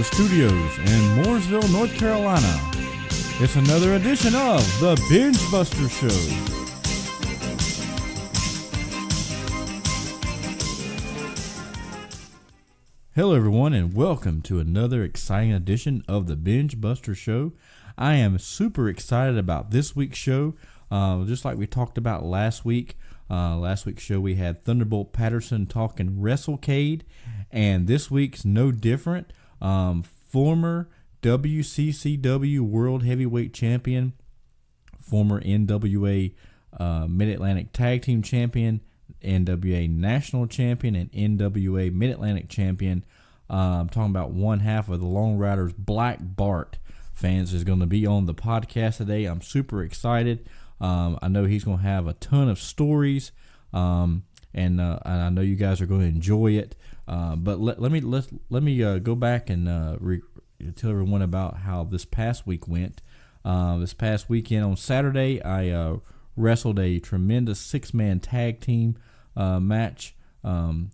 the studios in Mooresville, North Carolina, it's another edition of the BENGEBUSTER Show. Hello everyone, and welcome to another exciting edition of the BENGEBUSTER Show. I am super excited about this week's show. Just like we talked about last week. Last week's show we had Thunderbolt Patterson talking WrestleCade, and this week's no different. Former WCCW World Heavyweight Champion, former NWA Mid-Atlantic Tag Team Champion, NWA National Champion, and NWA Mid-Atlantic Champion. I'm talking about one half of the Long Riders, Black Bart. Fans is going to be on the podcast today. I'm super excited. I know he's going to have a ton of stories, and I know you guys are going to enjoy it. But let me go back and tell everyone about how this past week went. This past weekend on Saturday, I wrestled a tremendous 6-man tag team match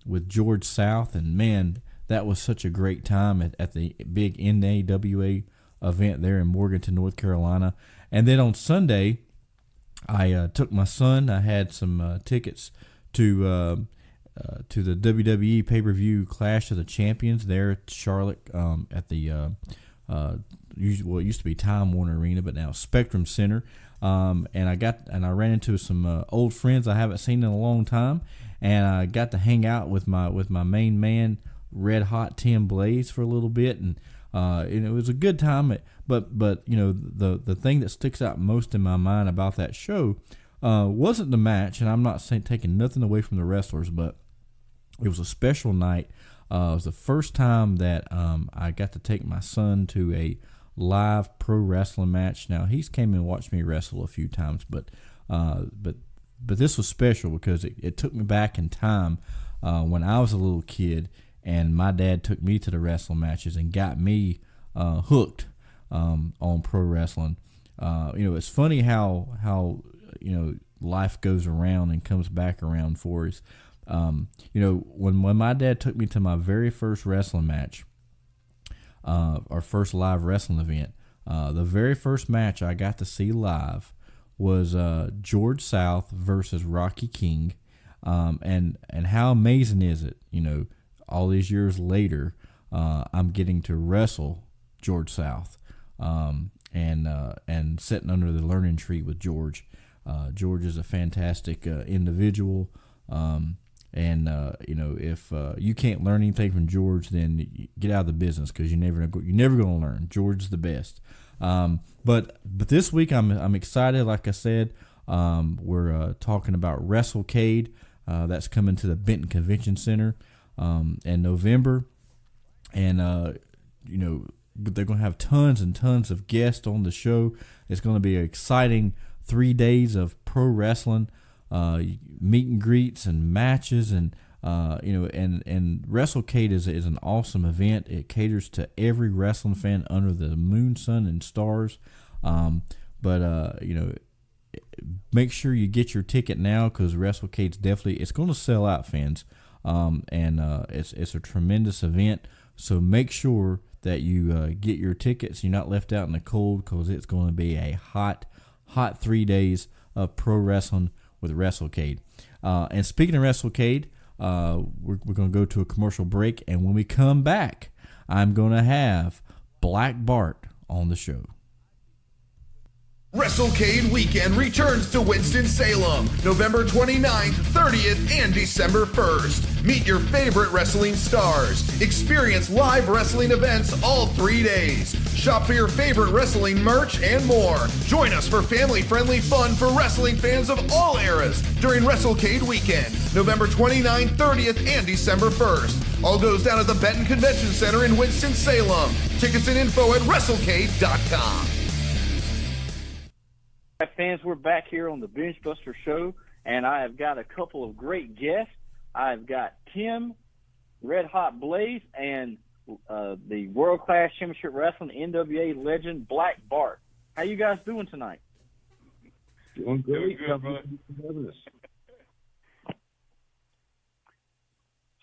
with George South, and man, that was such a great time at the big NAWA event there in Morganton, North Carolina. And then on Sunday, I took my son. I had some tickets to the WWE pay-per-view Clash of the Champions there at Charlotte at the it used to be Time Warner Arena, but now Spectrum Center. And I ran into some old friends I haven't seen in a long time, and I got to hang out with my main man, Red Hot Tim Blaze, for a little bit, and it was a good time. But you know, the thing that sticks out most in my mind about that show wasn't the match, and I'm not taking nothing away from the wrestlers, but it was a special night. It was the first time that I got to take my son to a live pro wrestling match. Now, he's came and watched me wrestle a few times, but this was special because it took me back in time when I was a little kid, and my dad took me to the wrestling matches and got me hooked on pro wrestling. It's funny how life goes around and comes back around for us. When my dad took me to my very first wrestling match, our first live wrestling event, the very first match I got to see live was George South versus Rocky King, and how amazing is it? All these years later, I'm getting to wrestle George South, and sitting under the learning tree with George. George is a fantastic individual. If you can't learn anything from George, then get out of the business, because you're never going to learn. George is the best. But this week I'm excited. Like I said, we're talking about WrestleCade. That's coming to the Benton Convention Center in November, and they're going to have tons and tons of guests on the show. It's going to be an exciting 3 days of pro wrestling. Meet and greets and matches, and WrestleCade is an awesome event. It caters to every wrestling fan under the moon, sun, and stars. Make sure you get your ticket now, because WrestleCade's it's going to sell out, fans. It's a tremendous event. So make sure that you get your tickets. You're not left out in the cold, because it's going to be a hot 3 days of pro wrestling with WrestleCade. And speaking of WrestleCade, we're going to go to a commercial break, and when we come back, I'm going to have Black Bart on the show. WrestleCade weekend returns to Winston-Salem, November 29th, 30th, and December 1st. Meet your favorite wrestling stars. Experience live wrestling events all 3 days. Shop for your favorite wrestling merch and more. Join us for family-friendly fun for wrestling fans of all eras during WrestleCade weekend, November 29th, 30th, and December 1st. All goes down at the Benton Convention Center in Winston-Salem. Tickets and info at WrestleCade.com. Fans, we're back here on the BENGEBUSTER Show, and I have got a couple of great guests. I've got Tim, Red Hot Blaze, and the World Class Championship Wrestling NWA legend Black Bart. How you guys doing tonight? Doing great. Good,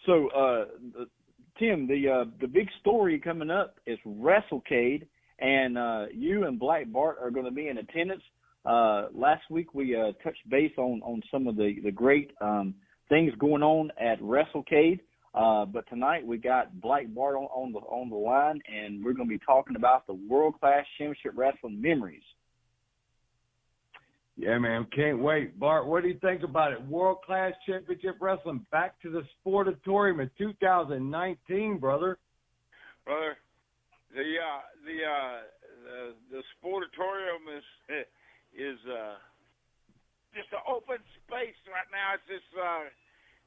So Tim, the big story coming up is WrestleCade, and you and Black Bart are going to be in attendance. Last week we touched base on some of the great things going on at WrestleCade, but tonight we got Black Bart on the line, and we're going to be talking about the World Class Championship Wrestling memories. Yeah, man, can't wait. Bart, what do you think about it? World Class Championship Wrestling back to the Sportatorium in 2019, brother. Brother, the Sportatorium is just an open space right now.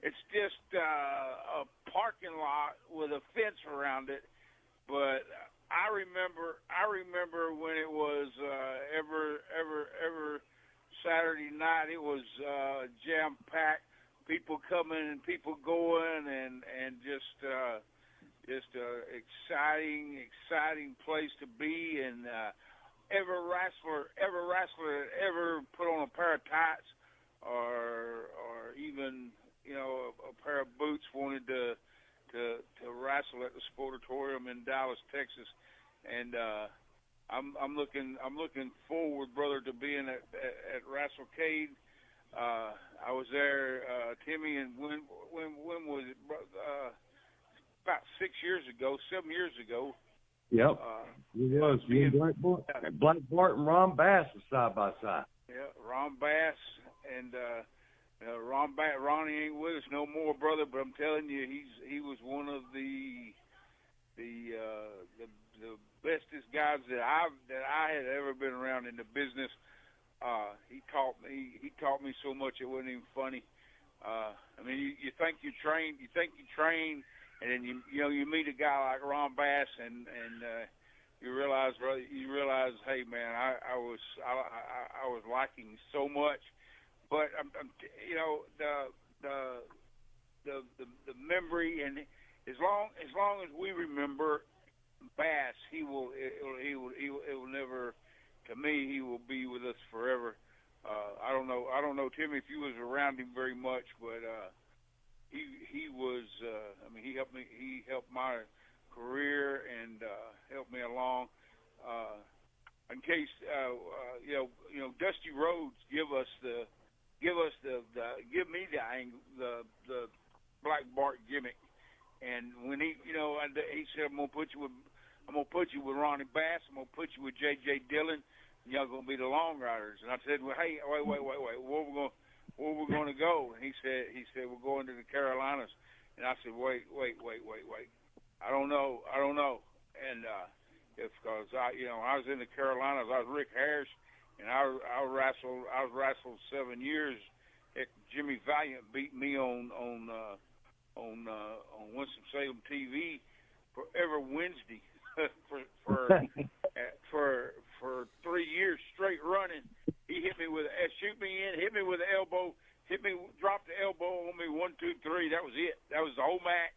It's just a parking lot with a fence around it. But I remember when it was every Saturday night, it was jam-packed, people coming and people going, and just a exciting place to be. And every wrestler that ever put on a pair of tights or even a pair of boots wanted to wrestle at the Sportatorium in Dallas, Texas, and I'm looking forward, brother, to being at WrestleCade. I was there, Timmy, and when was it? About 7 years ago. Yep. It was. Me and Black Bart and Ron Bass were side by side. Yeah, Ron Bass and Ronnie ain't with us no more, brother. But I'm telling you, he was one of the bestest guys that I had ever been around in the business. He taught me so much it wasn't even funny. I mean, you think you train, and then you meet a guy like Ron Bass, and you realize, brother, hey man, I was liking so much, but the memory, and as long as we remember Bass, it will never. To me, he will be with us forever. I don't know, Timmy, if you was around him very much, but he was. He helped my career and helped me along. In case Dusty Rhodes give me the Black Bart gimmick, and when he said, I'm gonna put you with Ronnie Bass. I'm gonna put you with J.J. Dillon. Y'all gonna be the Long Riders. And I said, well, hey, wait, where we gonna go? And he said we're going to the Carolinas. And I said, wait. I don't know. And because I was in the Carolinas. I was Rick Harris, and I was wrestled 7 years. Heck, Jimmy Valiant beat me on Winston-Salem TV for every Wednesday. for 3 years straight running. He hit me with hit me with an elbow, dropped the elbow on me 1, 2, 3. That was it. That was the whole match.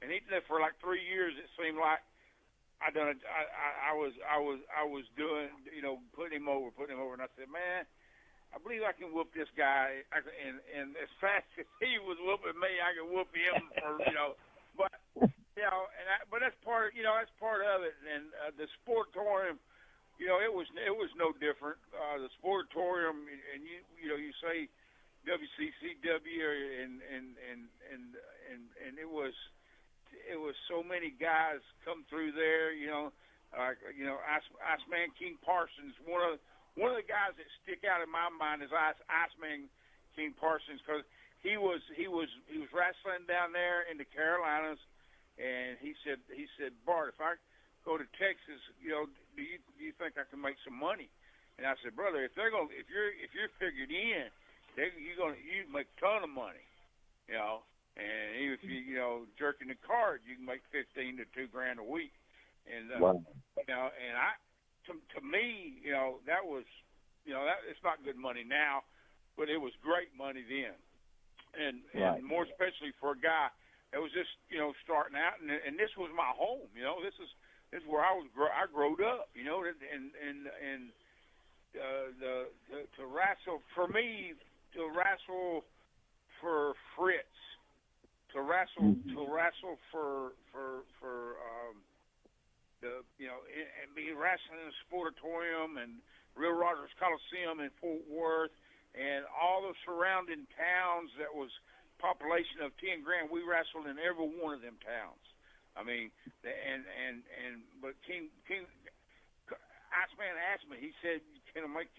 And he did it for like 3 years. It seemed like I was doing, putting him over. And I said, man, I believe I can whoop this guy. And as fast as he was whooping me, I can whoop him. But. But that's part of it. And the Sportatorium, it was no different. The Sportatorium, and you say WCCW, and it was so many guys come through there. Iceman King Parsons. One of the guys that stick out in my mind is Iceman King Parsons, because he was wrestling down there in the Carolinas. And he said, Bart, if I go to Texas, do you think I can make some money? And I said, brother, if you're figured in, you make a ton of money, And even if you jerking the card, you can make $15 to $2,000 a week. And wow. And to me, that was, that it's not good money now, but it was great money then, and more especially for a guy. It was just, starting out, and this was my home. This is where I growed up. And to wrestle for me, to wrestle for Fritz to wrestle for the and be wrestling in the Sportatorium and Real Rogers Coliseum in Fort Worth and all the surrounding towns that was population of 10 grand. We wrestled in every one of them towns. I mean, but King Iceman asked me. He said, "Can you make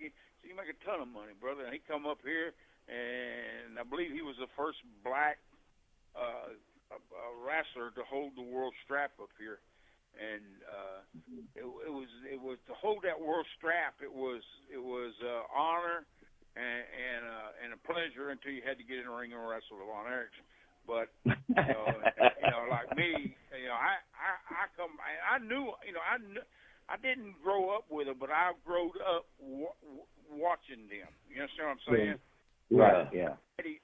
it? So you make a ton of money, brother." And he come up here, and I believe he was the first black wrestler to hold the world strap up here. And it was to hold that world strap. It was honor and a pleasure until you had to get in the ring and wrestle with Von Erich. But like me, I didn't grow up with them, but I grew up watching them. You understand what I'm saying? Right. Yeah.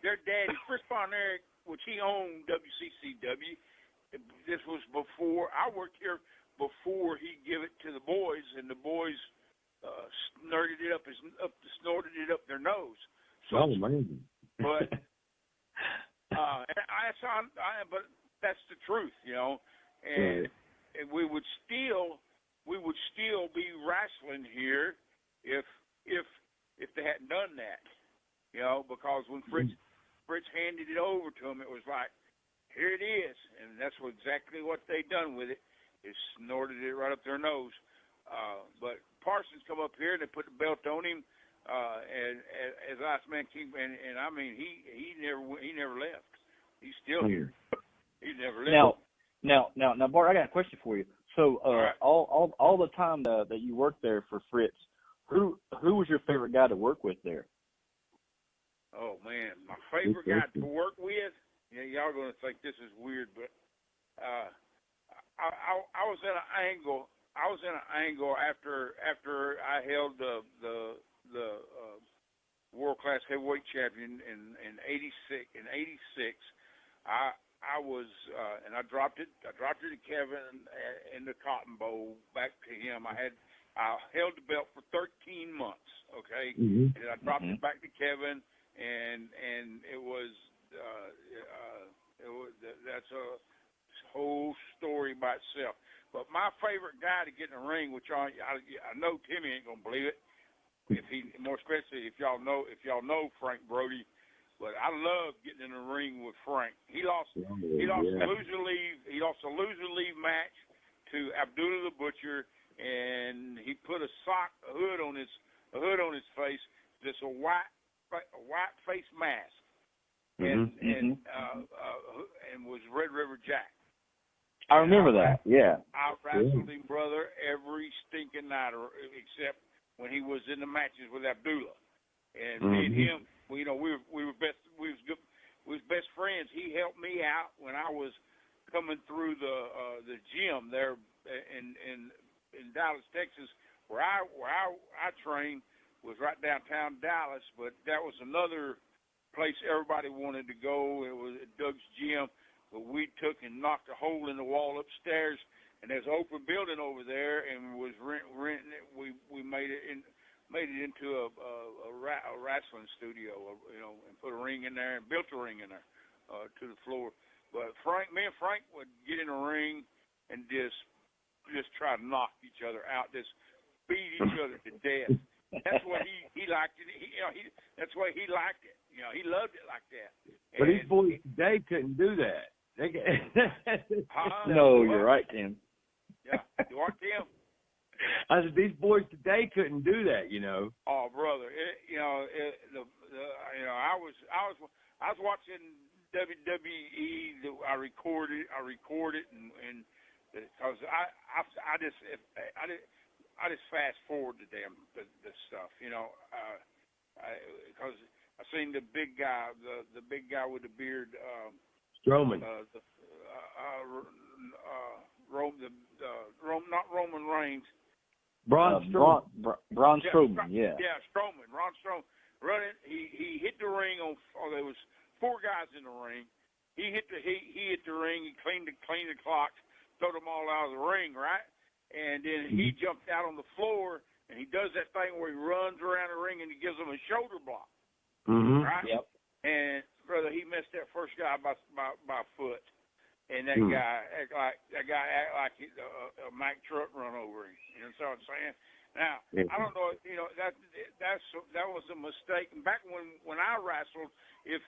Their daddy, Fritz Von Erich, which he owned WCCW. This was before I worked here. Before he gave it to the boys, and the boys snorted it up their nose. So, amazing. But but that's the truth, And we would still be wrestling here if they hadn't done that, because when Fritz handed it over to him, it was like, here it is, and that's exactly what they done with it. Is snorted it right up their nose. But Parsons come up here and they put the belt on him as Iceman King, and I mean he never left. He's still here. He never left. Now, Bart, I got a question for you. So right. all the time that you worked there for Fritz, who was your favorite guy to work with there? Oh man, my favorite guy to work with. Y'all gonna think this is weird, but I was in an angle. I was in an angle after I held the World Class Heavyweight Champion in '86. I was and I dropped it. I dropped it to Kevin in the Cotton Bowl back to him. I held the belt for 13 months. Okay, and I dropped it back to Kevin, and it was that's a whole story by itself. But my favorite guy to get in the ring, which I know Timmy ain't gonna believe it, more especially if y'all know Frank Brody. But I love getting in the ring with Frank. He lost a loser leave match to Abdullah the Butcher, and he put a hood on his face, just a white face mask, and was Red River Jack. I remember that. Yeah. I wrestled him, brother, every stinking night, except when he was in the matches with Abdullah. And me and him, we were best friends. He helped me out when I was coming through the gym there in Dallas, Texas, where I trained, was right downtown Dallas. But that was another place everybody wanted to go. It was at Doug's gym. But we took and knocked a hole in the wall upstairs, and there's an open building over there, and was renting it. We made it into a wrestling studio, and put a ring in there and built a ring in there to the floor. But me and Frank would get in the ring and just try to knock each other out, just beat each other to death. That's what he liked it. That's why he liked it. He loved it like that. But these boys today couldn't do that. No, you're right, Tim. Yeah, you are, Tim. I said these boys today couldn't do that. Oh, brother, I was watching WWE. I recorded, and because I just fast forward the damn the stuff, because I seen the big guy, the big guy with the beard, Strowman. Not Roman Reigns. Braun Strowman. Braun Strowman, yeah. Yeah, Strowman. Braun Strowman. Running, he hit the ring on. There was 4 guys in the ring. He hit the ring. He cleaned the clock, threw them all out of the ring, right? And then he jumped out on the floor, and he does that thing where he runs around the ring and he gives them a shoulder block. Mm-hmm. Right? Yep. And brother, he missed that first guy by a foot, and that guy act like a Mack truck run over him. You know what I'm saying? Now, I don't know. You know, that was a mistake. And back when I wrestled, if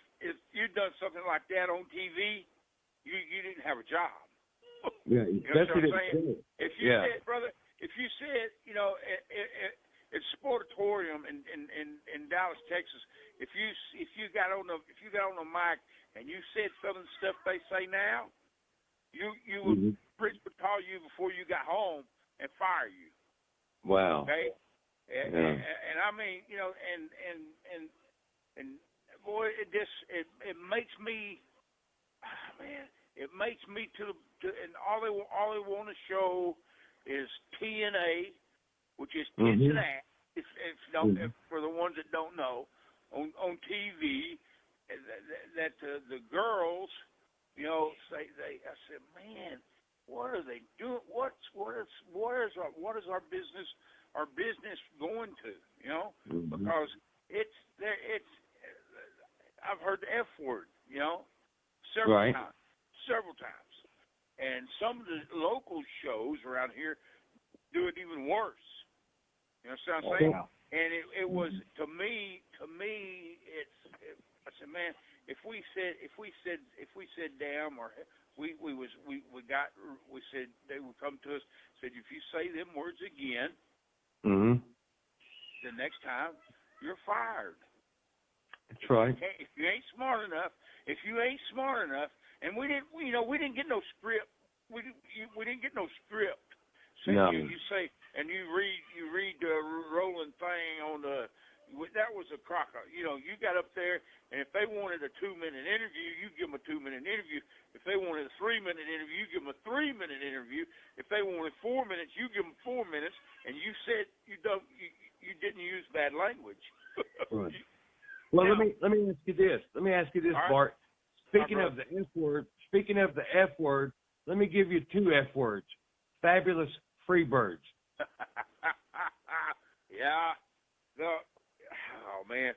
you'd done something like that on TV, you didn't have a job. Yeah, you know what I'm saying? If you said, brother, if you said, you know, it's Sportatorium in Dallas, Texas. If you got on the mic and you said some of the stuff they say now, you would Fritz would call you before you got home and fire you. Wow. Okay. And I mean, you know, and boy, it makes me, man, it makes me and all they want to show is TNA, which is tits and ass. If for the ones that don't know, on TV, that the girls, you know, I said, man, what are they doing? What is our business going to? You know, because it's I've heard the F word, you know, several times, and some of the local shows around here do it even worse. You know what I'm saying? And it was to me. I said, man, if we said damn, or we said they would come to us, said if you say them words again, the next time you're fired. That's right. If you ain't smart enough, and we didn't get no script. We didn't get no script. So you say, and you read the rolling thing on the. That was a crocker. You know, you got up there, and if they wanted a 2-minute interview, you give them a 2-minute interview. If they wanted a 3-minute interview, you give them a 3-minute interview. If they wanted 4 minutes, you give them 4 minutes. And you said you didn't use bad language. Right. Well, now, let me ask you this. Right. Bart. Speaking of the F word, let me give you 2 F words. Fabulous Freebirds. Yeah. Oh man.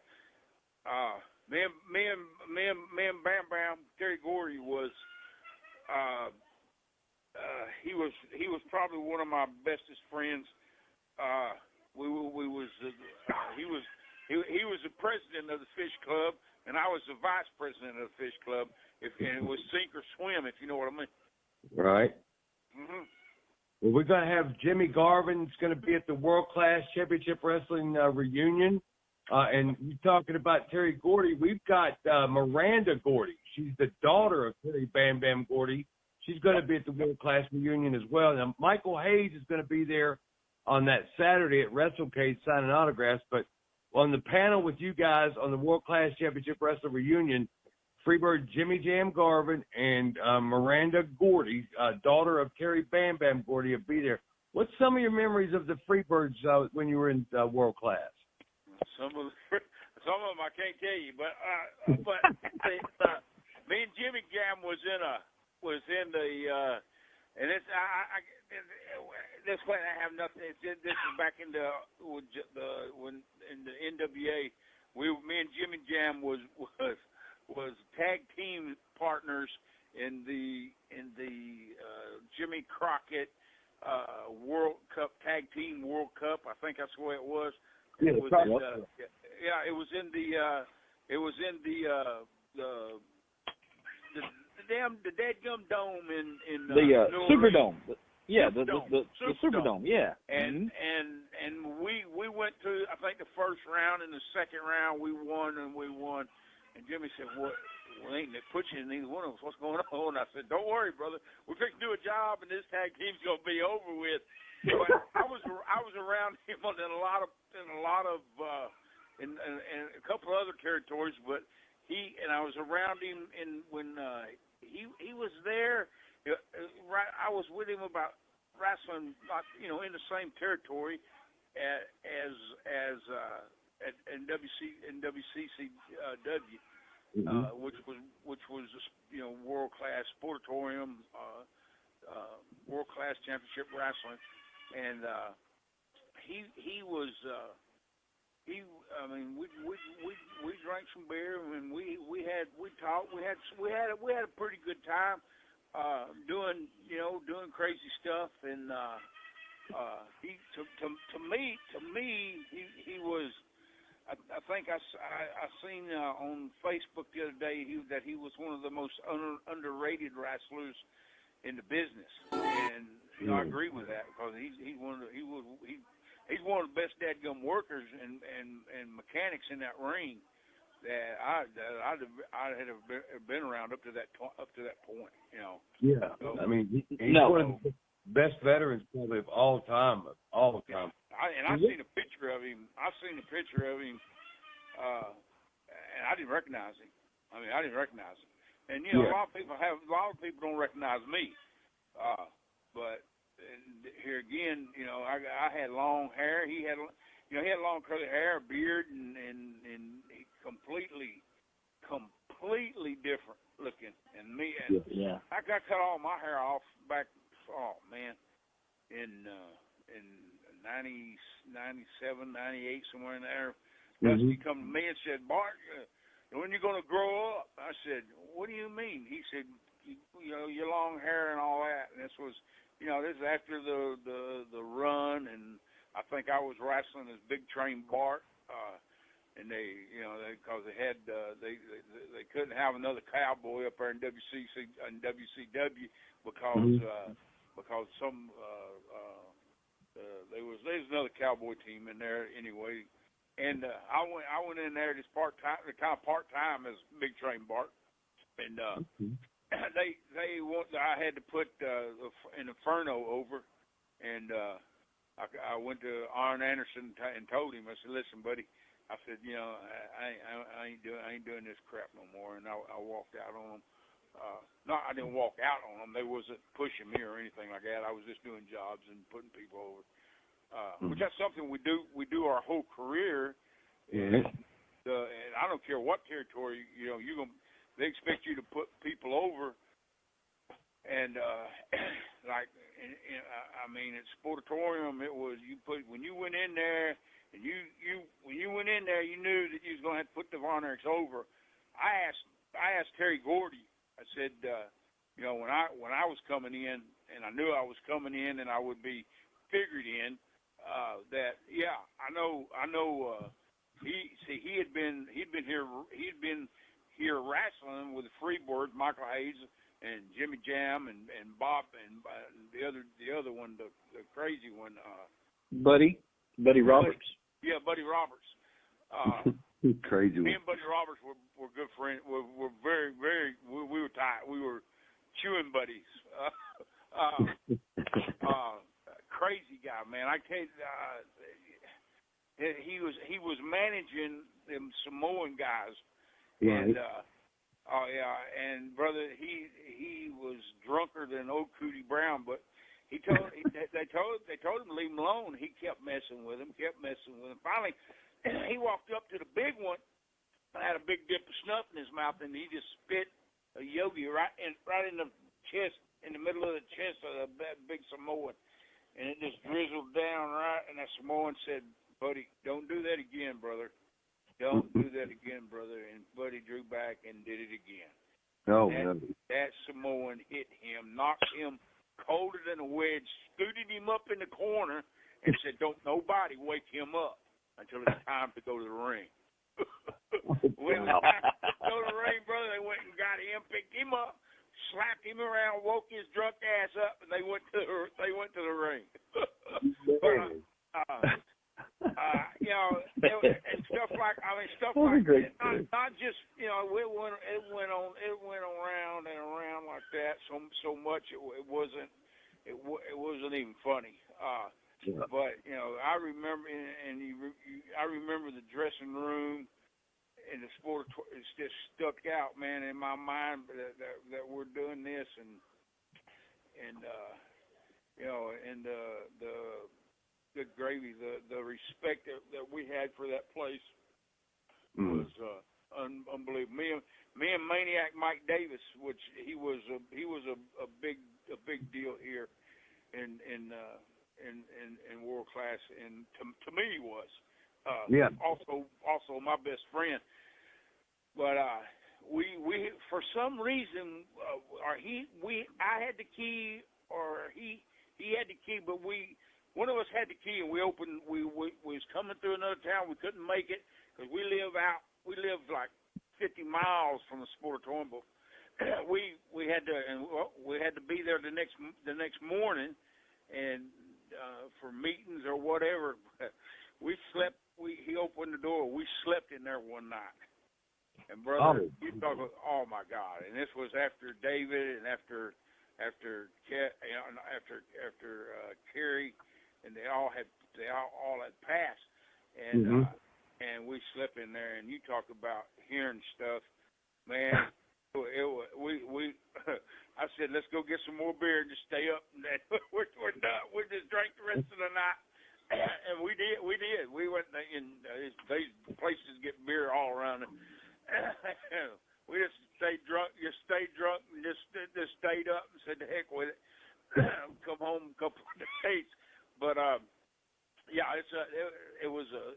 Me and Bam Bam, Terry Gordy was he was probably one of my bestest friends. He was the president of the Fish Club, and I was the vice president of the Fish Club. And it was sink or swim, if you know what I mean. Right. Well, we're going to have Jimmy Garvin's going to be at the World Class Championship Wrestling Reunion. And you're talking about Terry Gordy. We've got Miranda Gordy. She's the daughter of Terry Bam Bam Gordy. She's going to be at the World Class Reunion as well. Now, Michael Hayes is going to be there on that Saturday at WrestleCade signing autographs. But on the panel with you guys on the World Class Championship Wrestling Reunion, Freebird Jimmy Jam Garvin and Miranda Gordy, daughter of Terry Bam Bam Gordy, will be there. What's some of your memories of the Freebirds when you were in World Class? Some of them I can't tell you, but me and Jimmy Jam was in the and it's this way I have nothing. This is back in the NWA. Me and Jimmy Jam was tag team partners in the Jimmy Crockett World Cup Tag Team World Cup. I think that's the way it was. It was in the dadgum dome in the Superdome. Yeah, the Superdome. Yeah. And we went to, I think, the first round, and the second round we won. And Jimmy said, "What? Well, ain't they put you in either one of us? What's going on?" I said, "Don't worry, brother. We're fixing to do a job, and this tag team's gonna be over with." So I was around him in a lot of a couple of other territories, but I was around him when he was there. I was with him about wrestling, in the same territory as WCCW, which was World Class Sportatorium, World Class Championship Wrestling, and he was I mean, we drank some beer and we talked. We had a pretty good time doing crazy stuff. And he to me he was. I think I seen on Facebook the other day that he was one of the most underrated wrestlers in the business, and I agree with that because he's one of the best dadgum workers and mechanics in that ring that I'd have been around up to that point, you know. Yeah, so, I mean he's one of the best veterans probably of all time. I seen a picture of him. And I didn't recognize him. And a lot of people don't recognize me. But here again, I had long hair. He had long curly hair, beard, and he completely different looking. And me, I got cut all my hair off back. Oh man, in 97, 98, somewhere in there. Dusty come to me and said, "Bart, when are you going to grow up?" I said, "What do you mean?" He said, your long hair and all that. And this was, this is after the run, and I think I was wrestling as Big Train Bart, and because they couldn't have another cowboy up there in WCW because some there was another cowboy team in there anyway, and I went in there just part time as Big Train Bart, and I had to put an Inferno over, and I went to Arn Anderson and told him, I said, "Listen, buddy," I said, I ain't doing this crap no more, and I walked out on him. No, I didn't walk out on them. They wasn't pushing me or anything like that. I was just doing jobs and putting people over, which that's something we do our whole career. And I don't care what territory they expect you to put people over. And at Sportatorium, it was when you went in there, and when you went in there, you knew that you was going to have to put the Von Erichs over. I asked Terry Gordy. I said, when I was coming in, and I knew I was coming in, and I would be figured in, that I know. He had been here wrestling with the Freebirds, Michael Hayes and Jimmy Jam and Bob and the other one, the crazy one, Buddy Roberts. Yeah, Buddy Roberts. Crazy. Me and Buddy Roberts were good friends. We're very, very. We were tight. We were chewing buddies. Crazy guy, man. I can't. He was managing them Samoan guys, and and brother, he was drunker than old Cootie Brown, but they told him to leave him alone. He kept messing with him. Finally, he walked up to the big one and had a big dip of snuff in his mouth, and he just spit a yogi right in the chest, in the middle of the chest of that big Samoan, and it just drizzled down right. And that Samoan said, "Buddy, don't do that again, brother. Don't do that again, brother." And Buddy drew back and did it again. Oh, that Samoan hit him, knocked him colder than a wedge, scooted him up in the corner, and said, "Don't nobody wake him up until it's time to go to the ring." When it was time to go to the ring, brother, they went and got him, picked him up, slapped him around, woke his drunk ass up, and they went to the ring. And stuff like that. Not just it went around and around like that so much it wasn't even funny. But I remember, I remember the dressing room in the Sportatorium. It's just stuck out, man, in my mind that we're doing this, and the good gravy, the respect that we had for that place was unbelievable. Me and Maniac Mike Davis, which he was a big deal here in World Class, and to me he was. Also my best friend. But we for some reason I had the key or he had the key, but one of us had the key, and we was coming through another town. We couldn't make it because we live like 50 miles from the Sportatorium. But we had to be there the next morning, and for meetings or whatever. We slept. He opened the door. We slept in there one night. And brother, you talk about, oh my God! And this was after David and after Kerry, and they all had passed, and and we slept in there. And you talk about hearing stuff, man. I said, let's go get some more beer and just stay up. And we're done. We just drank the rest of the night, and we did. We went in these places get beer all around. We just stayed drunk, and just stayed up and said, the heck with it. Come home a couple of days, but yeah, it was a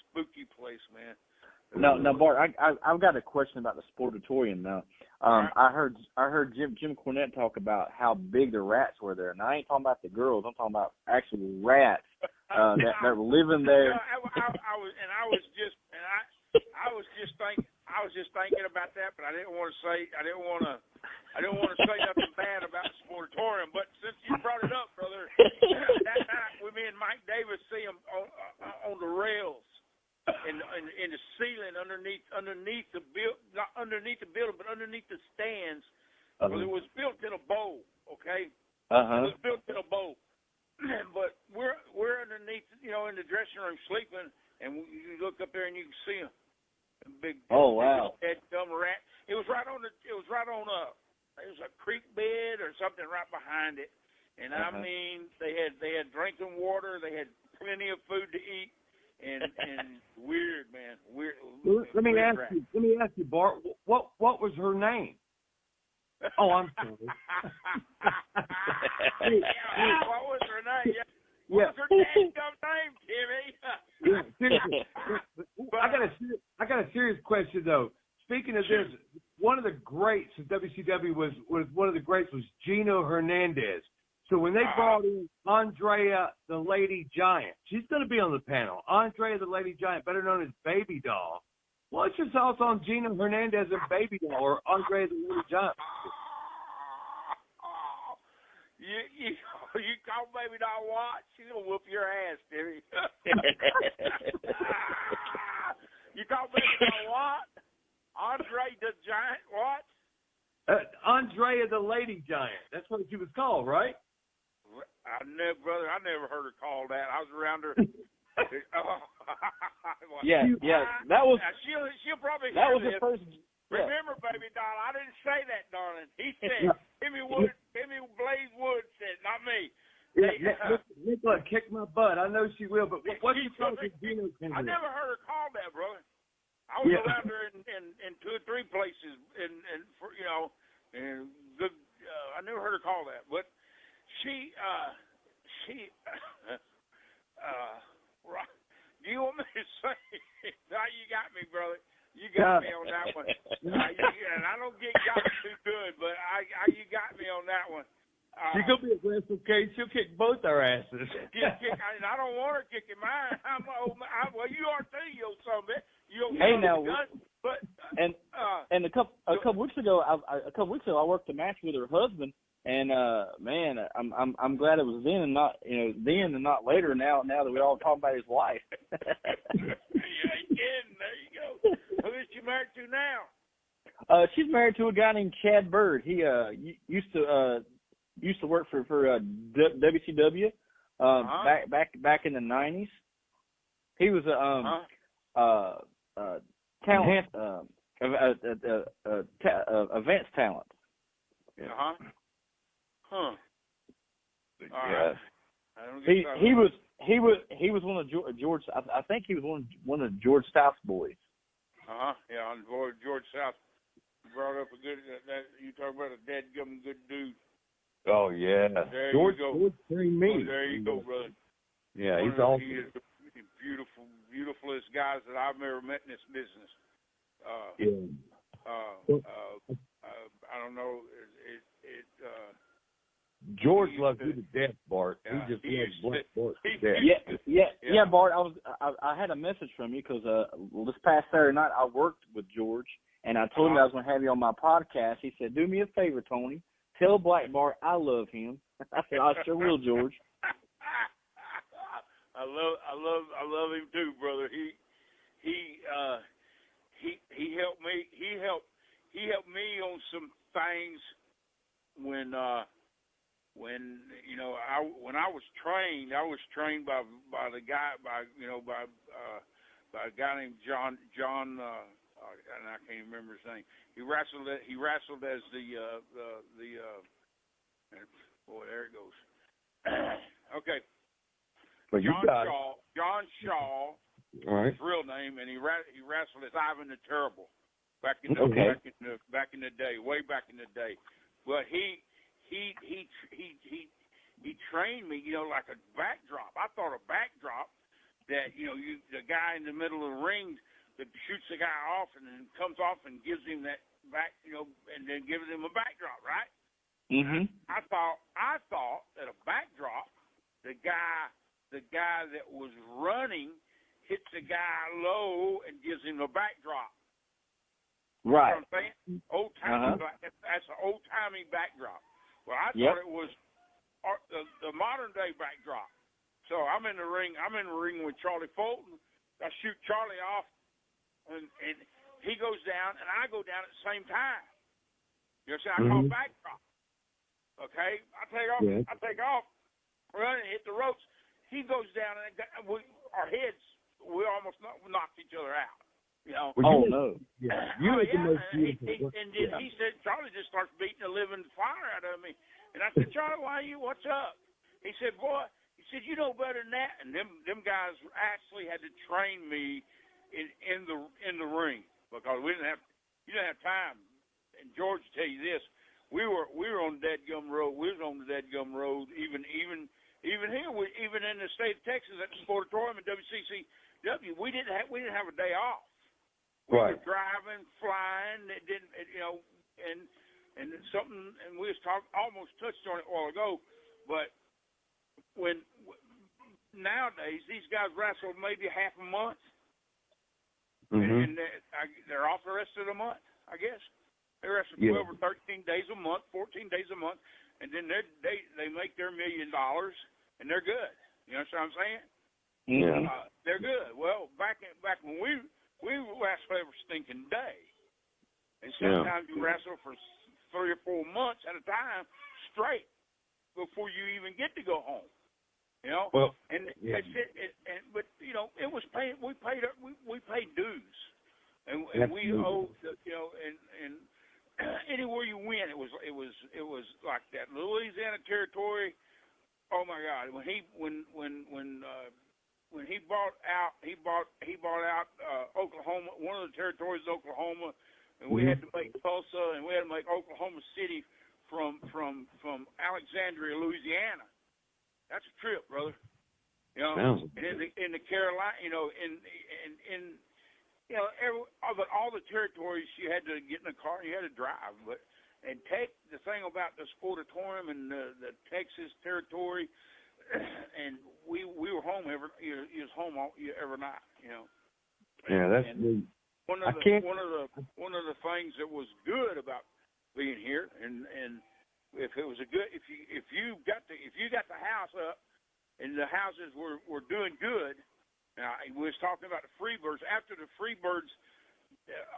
spooky place, man. Now, Bart, I've got a question about the Sportatorium now. I heard Jim Cornette talk about how big the rats were there, and I ain't talking about the girls. I'm talking about actual rats that were living there. I was just thinking about that, but I didn't want to say nothing bad about the Sportatorium. But since you brought it up, brother, that night me and Mike Davis see him on the rails in the ceiling underneath the not underneath the building, but underneath the stands. Well, it was built in a bowl, okay? It was built in a bowl, but we're underneath, in the dressing room sleeping, and you look up there and you can see him. Big, wow! Dead dumb rat. It was right on a creek bed or something right behind it, and I mean they had drinking water, they had plenty of food to eat, and weird, man, weird. Let me ask you, Bart. What was her name? Oh, I'm sorry. What was her name? What was her damn name, Timmy? Seriously. I got a serious question though. Speaking of this, one of the greats of WCW was one of the greats was Gino Hernandez. So when they brought in Andrea the Lady Giant, she's going to be on the panel. Andrea the Lady Giant, better known as Baby Doll. What's your thoughts on Gino Hernandez and Baby Doll, or Andrea the Lady Giant? You call Baby Doll what? She's gonna whoop your ass, Timmy. You call Baby Doll what? Andre the Giant what? Andrea the Lady Giant. That's what she was called, right? I never heard her called that. I was around her. Yeah. That was. She'll probably. That was the first. Remember, Baby Doll, I didn't say that, darling. He said, Timmy Blaze Wood said, not me. Nicola kicked my butt. I know she will, but what do you think of Gino? I never heard her call that, brother. I was around her in 2 or 3 places, and good. I never heard her call that, but she. Do you want me to say? Now you got me, brother. You got me on that one. And I don't get got too good, but you got me on that one. She's going to be a WrestleCade. She'll kick both our asses. And I don't want her kicking mine. Well, you are too, you old son of a bitch. Hey, now, a couple weeks ago, I worked a match with her husband, and man, I'm glad it was then and not later. Now that we all talk about his wife. Yeah, again, there you go. Who is she married to now? She's married to a guy named Chad Bird. He used to work for WCW back in the 90s. He was talent events talent. Yeah. Yeah. He was one of George. I think he was one of George South's boys. Yeah, on board George South brought up a good. You talk about a dead-gum good dude. Oh yeah, There George you go. George trained me. There you go, brother. Yeah, he's awesome. fucking beautifulest guys that I've ever met in this business. I don't know. George loves you to death, Bart. He just loves Black Bart to death. Yeah, Bart. I had a message from you because this past Saturday night I worked with George, and I told him I was going to have you on my podcast. He said, "Do me a favor, Tony. Tell Black Bart I love him." I said, "I sure will, George." I love him too, brother. He helped me. He helped me on some things when when I was trained by a guy named John and I can't even remember his name. He wrestled as the boy, there it goes. Okay. Well, John Shaw, right. His real name, and he wrestled as Ivan the Terrible back in the day, way back in the day. But he trained me, like a backdrop. I thought a backdrop that the guy in the middle of the ring that shoots the guy off and then comes off and gives him that back, and then gives him a backdrop, right? Mm-hmm. I thought that a backdrop, the guy that was running hits the guy low and gives him a backdrop. Right. You know what I'm saying? Old timey. That's an old timey backdrop. Well, I thought it was the modern day backdrop. So I'm in the ring with Charlie Fulton. I shoot Charlie off, and he goes down, and I go down at the same time. You know what I'm saying? I call backdrop. Okay, I take off, run and hit the ropes. He goes down, and our heads, we almost knocked each other out. Oh no! Yeah, you were the most beautiful. And then he said, Charlie just starts beating the living fire out of me, and I said, Charlie, what's up? He said, boy, you know better than that. And them guys actually had to train me in the ring because you didn't have time. And George will tell you this. We were on the deadgum road. We was on the deadgum road even here. Even in the state of Texas at the Sportatorium and WCCW, we didn't have a day off. We were driving, flying. It didn't, and something. And we was almost touched on it a while ago. But when nowadays these guys wrestle maybe half a month, and they're off the rest of the month, I guess. They wrestle 12 or 13 days a month, 14 days a month, and then they make their $1 million, and they're good. You know what I'm saying? Yeah. They're good. Well, back when we wrestle every stinking day, and sometimes you wrestle for 3 or 4 months at a time straight before you even get to go home. Well, that's it. But it was paid. We paid dues, and we owed. And anywhere you went, it was like that. Louisiana territory. Oh my God! When he bought out Oklahoma, one of the territories, Oklahoma, and we had to make Tulsa, and we had to make Oklahoma City from Alexandria, Louisiana. That's a trip, brother. And in the Carolina, all the territories you had to get in a car and you had to drive. And take the thing about the Sportatorium and the Texas territory, and we were home every night. Yeah, that's one of the things that was good about being here, and if you got the house up and the houses were doing good. Now, we was talking about the Freebirds. After the Freebirds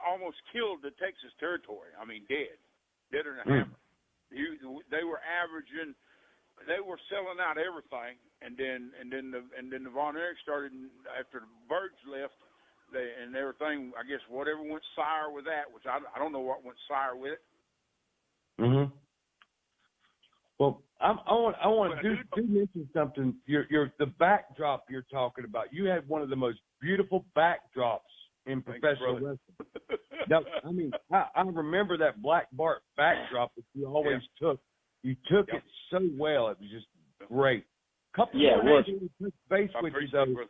almost killed the Texas territory, I mean, deader than a hammer. They were averaging, they were selling out everything, and then the Von Erich started after the Birds left, and everything. I guess whatever went sour with that, which I don't know what went sour with it. Well, I want to mention something. The backdrop you're talking about. You had one of the most beautiful backdrops in professional wrestling. No, I mean, I remember that Black Bart backdrop that you always took. You took it so well. It was just great. Couple more days to touch base with you, though.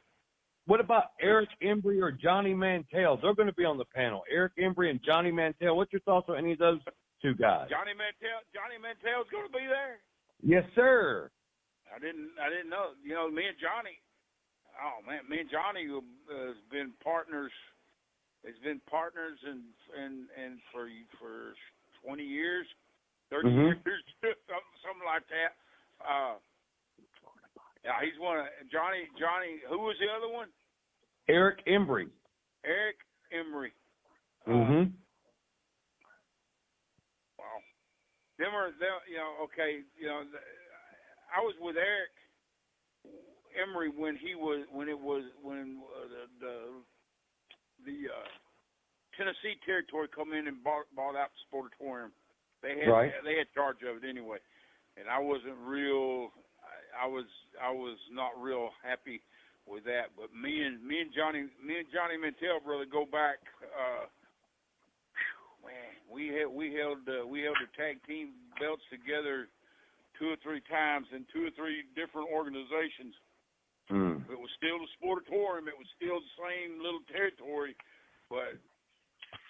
What about Eric Embry or Johnny Mantell? They're going to be on the panel. Eric Embry and Johnny Mantell. What's your thoughts on any of those two guys? Johnny Mantell's going to be there. Yes, sir. I didn't know. You know, me and Johnny. Oh man, me and Johnny has been partners. It's been partners and for 20 years, 30 years, something like that. Yeah, he's one of Johnny. Who was the other one? Eric Embry. Eric Embry. Mm-hmm. Wow. Them, you know, okay, you know, I was with Eric Embry when the Tennessee territory come in and bought out the Sportatorium. They had charge of it anyway, and I wasn't real. I was not real happy with that. But me and Johnny Mantell, brother, go back. Man, we held the tag team belts together 2 or 3 times in 2 or 3 different organizations. It was still the Sportatorium. It was still the same little territory, but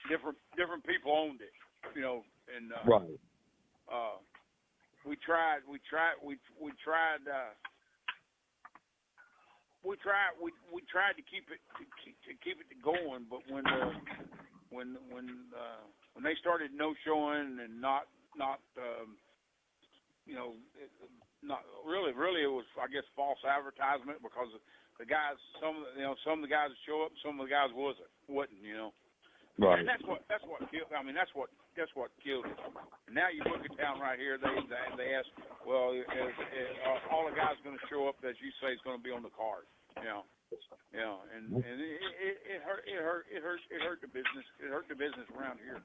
different people owned it. You know, and right. We tried to keep it going, but when they started no showing and not you know, not really it was, I guess, false advertisement, because the guys, some of the guys would show up, some of the guys wasn't, you know. Right. And that's what killed. I mean, that's what killed it. And now you look at town right here. They ask, well, all the guys going to show up, as you say, is going to be on the card. You know, and it hurt the business. It hurt the business around here.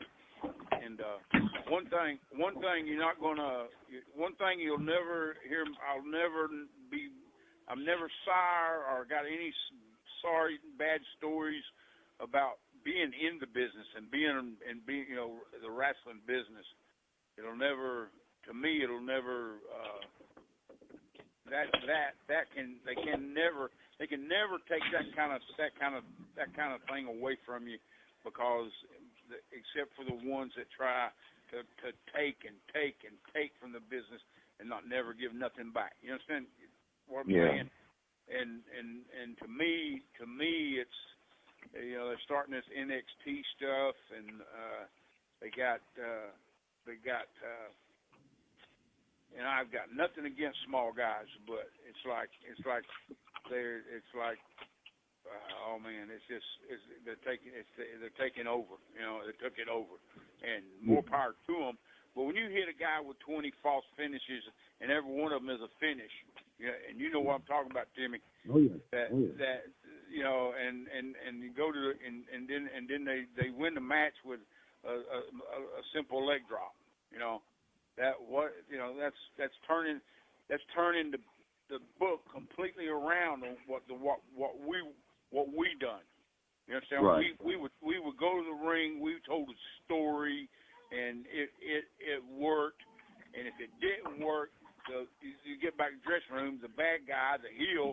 And one thing you're not gonna. One thing you'll never hear. I've never sour or got any sorry bad stories about being in the business and being you know, the wrestling business. They can never take that kind of thing away from you, because except for the ones that try to take from the business and never give nothing back. You understand what I'm saying? And to me it's, you know, they're starting this NXT stuff, and they got and I've got nothing against small guys, but it's like oh man, they're taking over. You know, they took it over, and more power to them. But when you hit a guy with 20 false finishes, and every one of them is a finish, and you know what I'm talking about, Jimmy. Oh yeah. That you know, and you go to and then they win the match with a simple leg drop. You know, that's turning the book completely around on what we done. You understand? Right. We would go to the ring. We told a story, and it worked. And if it didn't work, you get back to the dressing room. The bad guy, the heel,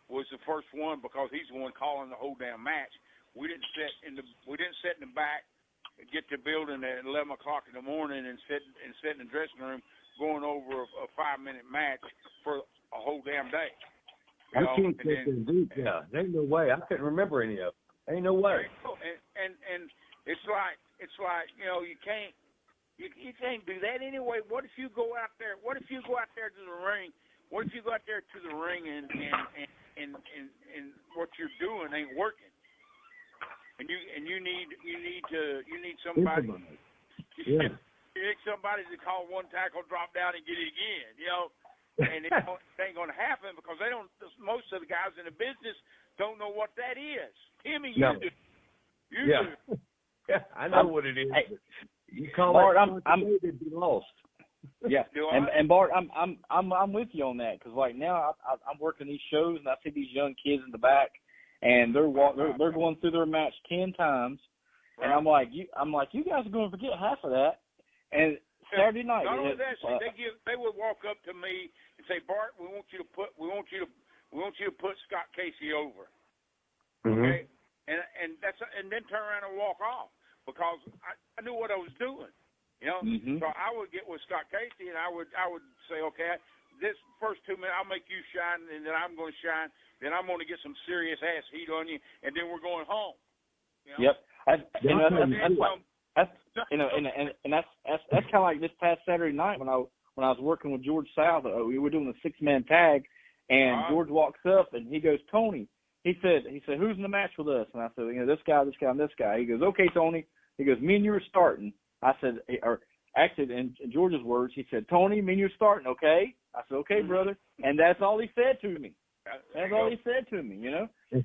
was the first one, because he's the one calling the whole damn match. We didn't sit in the back, get to the building at 11 o'clock in the morning and sit in the dressing room going over a 5-minute match for a whole damn day. I can't take the deep. Yeah, there ain't no way. I couldn't remember any of it. Ain't no way. And it's like, you know, you can't do that anyway. What if you go out there? What if you go out there to the ring? What if you go out there to the ring and what you're doing ain't working? And you need somebody. Yeah. You need somebody to call one tackle, drop down, and get it again. You know, and it ain't going to happen, because they don't. Most of the guys in the business don't know what that is. Timmy, you do. You do. Yeah, I know what it is. Hey, you call Bart, it, they'd be lost. Yeah, and Bart, I'm with you on that, because like now I'm working these shows and I see these young kids in the back, and they're going through their match 10 times, and I'm like you guys are going to forget half of that. And Saturday night, not only that, they would walk up to me, and, and say, Bart, we want you to put Scott Casey over. And I said, okay, I'll do it. And then they win the match with a 5-minute match for a whole damn day. You know, Okay, and then turn around and walk off because I knew what I was doing. You know, so I would get with Scott Casey and I would say, okay, this first 2 minutes I'll make you shine, and then I'm going to shine. Then I'm going to get some serious ass heat on you, and then we're going home. You know? Yep. That's kind of like this past Saturday night when I was working with George South. We were doing a 6-man tag, and George walks up and he goes, Tony. He said, who's in the match with us? And I said, this guy, and this guy. He goes, okay, Tony. He goes, me and you are starting. I said, or actually, in George's words, he said, Tony, me and you are starting, okay? I said, okay, brother. And that's all he said to me. That's all he said to me, you know. And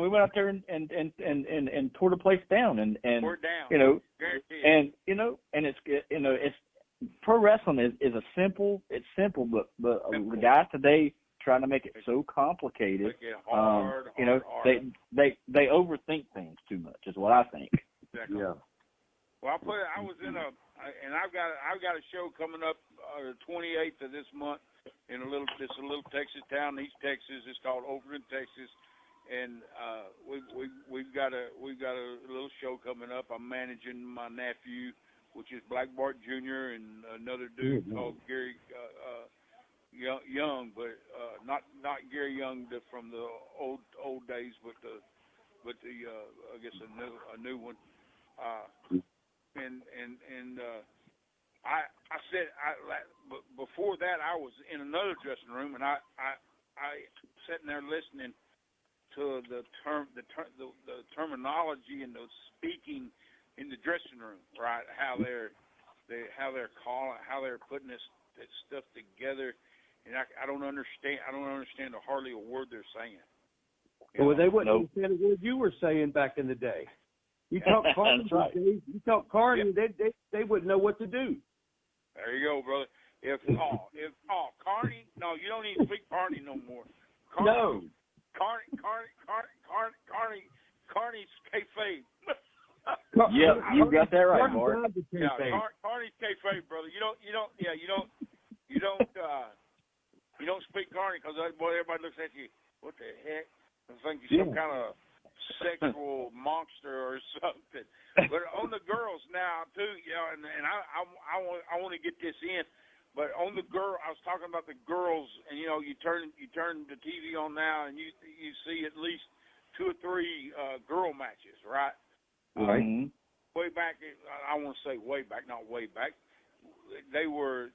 we went out there and tore the place down and we're down. You know, and it's pro wrestling is simple, but the guys today trying to make it so complicated. Make it hard. They overthink things too much is what I think. Exactly. Yeah. Well, I was in I've got a show coming up the 28th of this month in a little Texas town, East Texas. It's called Overton, Texas, and we've got a little show coming up. I'm managing my nephew, which is Black Bart Jr., and another dude called Gary Young, but not Gary Young from the old days, but the I guess a new one. I said before that I was in another dressing room, and I sitting there listening to the terminology and the speaking in the dressing room, right? How they're calling, how they're putting this stuff together, and I don't understand. I don't understand hardly a word they're saying. Well, they wouldn't understand a word you were saying back in the day. You talk Carney, you talk Carney, they wouldn't know what to do. There you go, brother. If Carney, no, you don't even speak Carney no more. Carney's kayfabe. Yeah, you got that right, Bart. Yeah, Carney's kayfabe, brother. You don't speak Carney because everybody looks at you. What the heck? I think you're some kind of sexual monster or something. But on the girls now too, and I want to get this in. But on the girl, I was talking about the girls, and you turn the TV on now, and you see at least 2 or 3 girl matches, right? Right. Way back, I want to say way back, not way back. When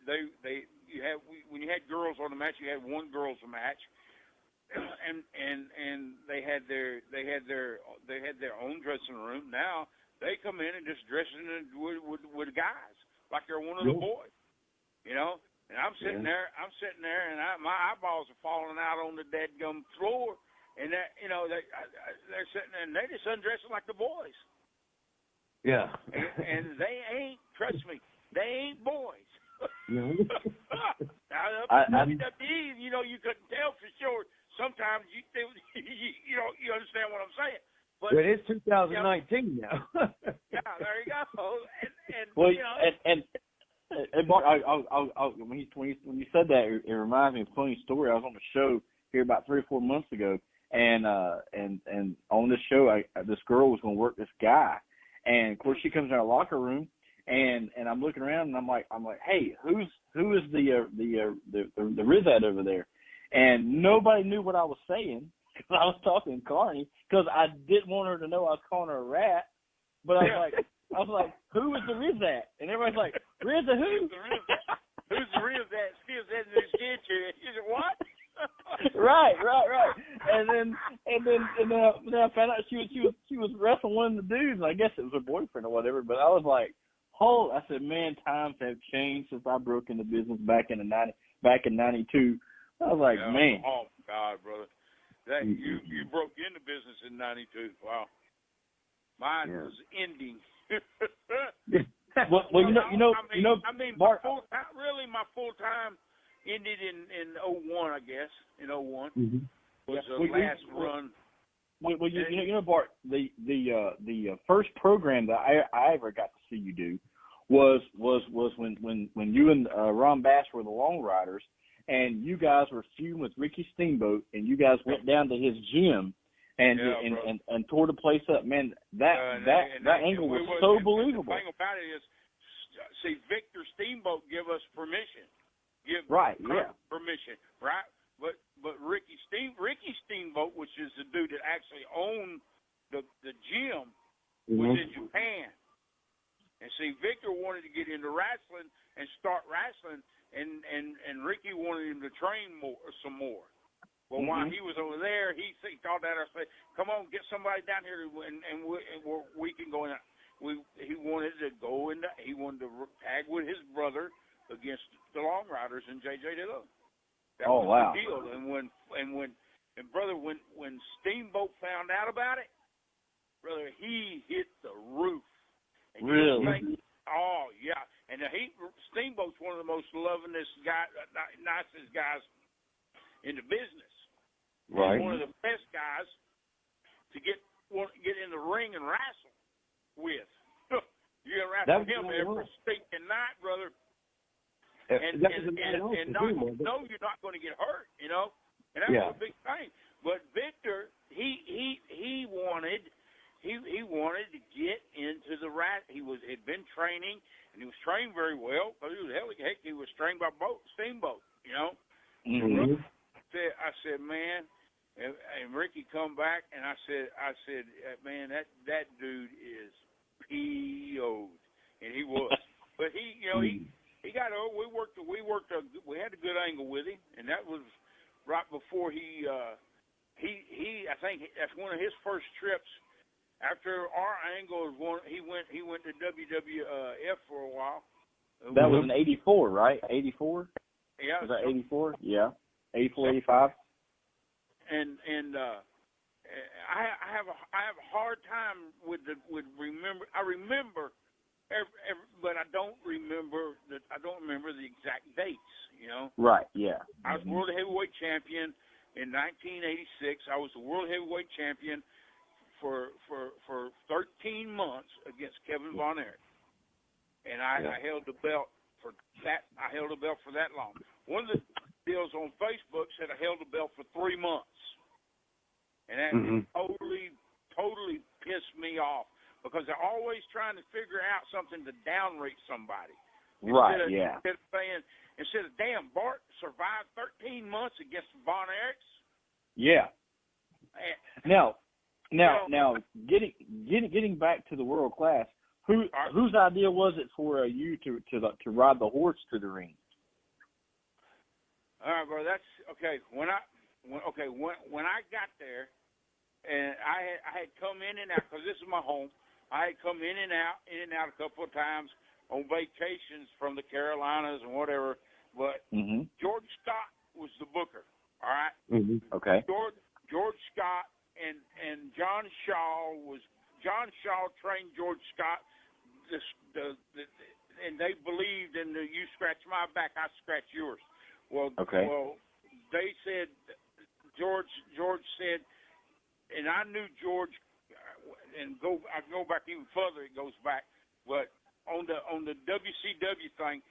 you had girls on the match, you had one girls match. And they had their own dressing room. Now they come in and just dressing with guys like they're one of the boys, you know. And I'm sitting there, and my eyeballs are falling out on the dadgum floor, and that they're sitting there and they just undressing like the boys. Yeah. And they ain't. Trust me, they ain't boys. No. Now, WWE, you couldn't tell for sure. Sometimes you understand what I'm saying, but it's 2019 now. Yeah, there you go. When you said that, it reminds me of a funny story. I was on a show here about 3 or 4 months ago, and on this show, this girl was going to work this guy, and of course she comes in our locker room, and I'm looking around, and I'm like, hey, who is the Rizat over there? And nobody knew what I was saying because I was talking Carney because I didn't want her to know I was calling her a rat. But I was like, who is the Rizat? And everybody's like, Rizat who? Who's the Rizat? Still said in his kitchen. You said what? Right. And then I found out she was wrestling one of the dudes. And I guess it was her boyfriend or whatever. But I was like, I said, man, times have changed since I broke into business back in 92. I was like, man. Oh, God, brother. That you broke into business in 92. Wow. Mine was ending. Well, Bart, my full time ended in 01, I guess. In 01 was the last run. Well, Bart, the first program that I ever got to see you do was when you and Ron Bass were the Long Riders. And you guys were feuding with Ricky Steamboat, and you guys went down to his gym, and tore the place up. Man, that angle was so believable. The thing about it is, see, Victor Steamboat give us permission. Permission, right? But Ricky Steamboat, which is the dude that actually owned the gym, was in Japan. And see, Victor wanted to get into wrestling and start wrestling, and Ricky wanted him to train some more. Well, while he was over there, he thought that I said, "Come on, get somebody down here, and we can go in." He wanted to go in. He wanted to tag with his brother against the Long Riders and JJ Dillon. That was the deal. And when Steamboat found out about it, brother, he hit the roof. And really? Oh yeah. And Steamboat's one of the most lovingest guys, nicest guys in the business. Right. He's one of the best guys to get in the ring and wrestle with. You can wrestle him every stinking night, brother. And know you're not going to get hurt, you know. And that was a big thing. But Victor, he wanted to get into the He had been training, and he was trained very well. But he was trained by Steamboat, you know. I said, man. And Ricky come back, and I said, man, that dude is PO'd, and he was. But he got over. We had a good angle with him, and that was right before I think that's one of his first trips. After our angle he went to WWF for a while. That was in '84, right? '84. Yeah. Was that '84? Yeah. 84, 85. And I have a hard time with remember. I remember, but I don't remember the exact dates. You know. Right. Yeah. I was World Heavyweight Champion in 1986. I was the World Heavyweight Champion for 13 months against Kevin Von Erich, and I held the belt for that. I held the belt for that long. One of the deals on Facebook said I held the belt for 3 months. And that totally pissed me off because they're always trying to figure out something to downrate somebody. Instead of damn, Bart survived 13 months against Von Erichs. Yeah. Now, getting back to the World Class, whose idea was it for you to ride the horse to the ring? All right, bro. That's okay. When I got there, and I had come in and out because this is my home. I had come in and out a couple of times on vacations from the Carolinas and whatever. But George Scott was the booker. All right. Okay. George Scott and John Shaw trained George Scott. And they believed in the you scratch my back, I scratch yours. Well, they said George said, and I knew George, and I go back even further. It goes back, but on the WCW thing,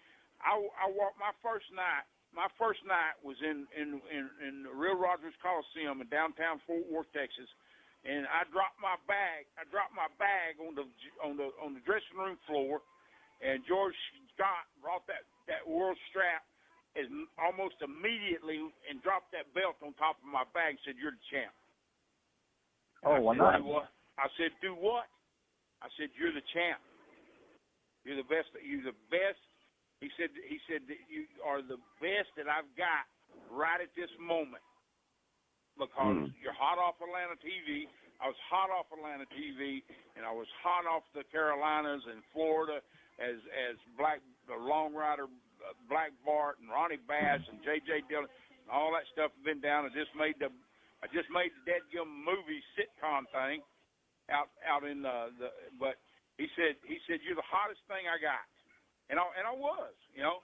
I walked my first night. My first night was in the Real Rogers Coliseum in downtown Fort Worth, Texas, and I dropped my bag. I dropped my bag on the dressing room floor, and George Scott brought that world strap almost immediately and dropped that belt on top of my bag and said, "You're the champ." Oh, why not? I said, "Do what?" I said, "You're the champ. You're the best. You're the best." He said that you are the best that I've got right at this moment because you're hot off Atlanta TV. I was hot off Atlanta TV, and I was hot off the Carolinas and Florida as the Long Rider Black Bart and Ronnie Bass and J.J. Dillon. All that stuff had been down. I just made the Deadgum movie sitcom thing out in but he said you're the hottest thing I got, and I was, you know,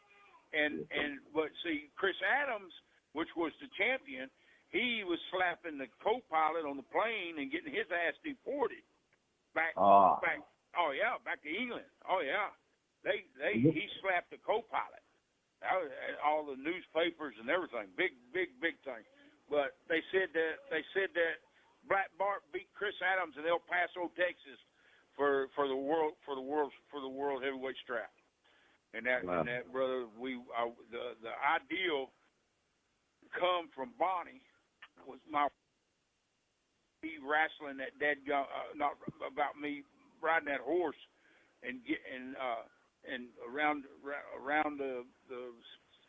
but see, Chris Adams, which was the champion, he was slapping the co-pilot on the plane and getting his ass deported back to England. Oh yeah, he slapped the co-pilot. That was all the newspapers and everything, big thing. But they said that Black Bart beat Chris Adams in El Paso, Texas, for the world heavyweight strap. And that, brother, the ideal come from Bonnie was my wrestling that dead guy, not about me riding that horse and around the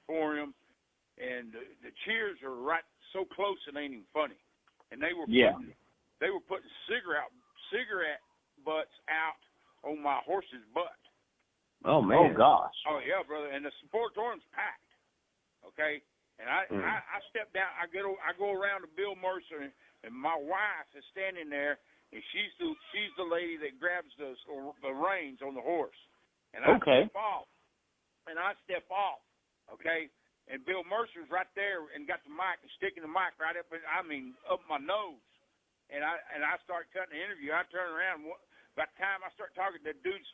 Sportatorium, and the cheers are right so close it ain't even funny. And they were putting cigarette butts out on my horse's butt. Oh man! Oh gosh! Oh yeah, brother. And the Sportatorium's packed. Okay. And I step down. I go around to Bill Mercer, and my wife is standing there, and she's the lady that grabs the reins on the horse. And I step off. Okay. And Bill Mercer's right there and got the mic and sticking the mic right up my nose. And I start cutting the interview. I turn around. By the time I start talking, the dude's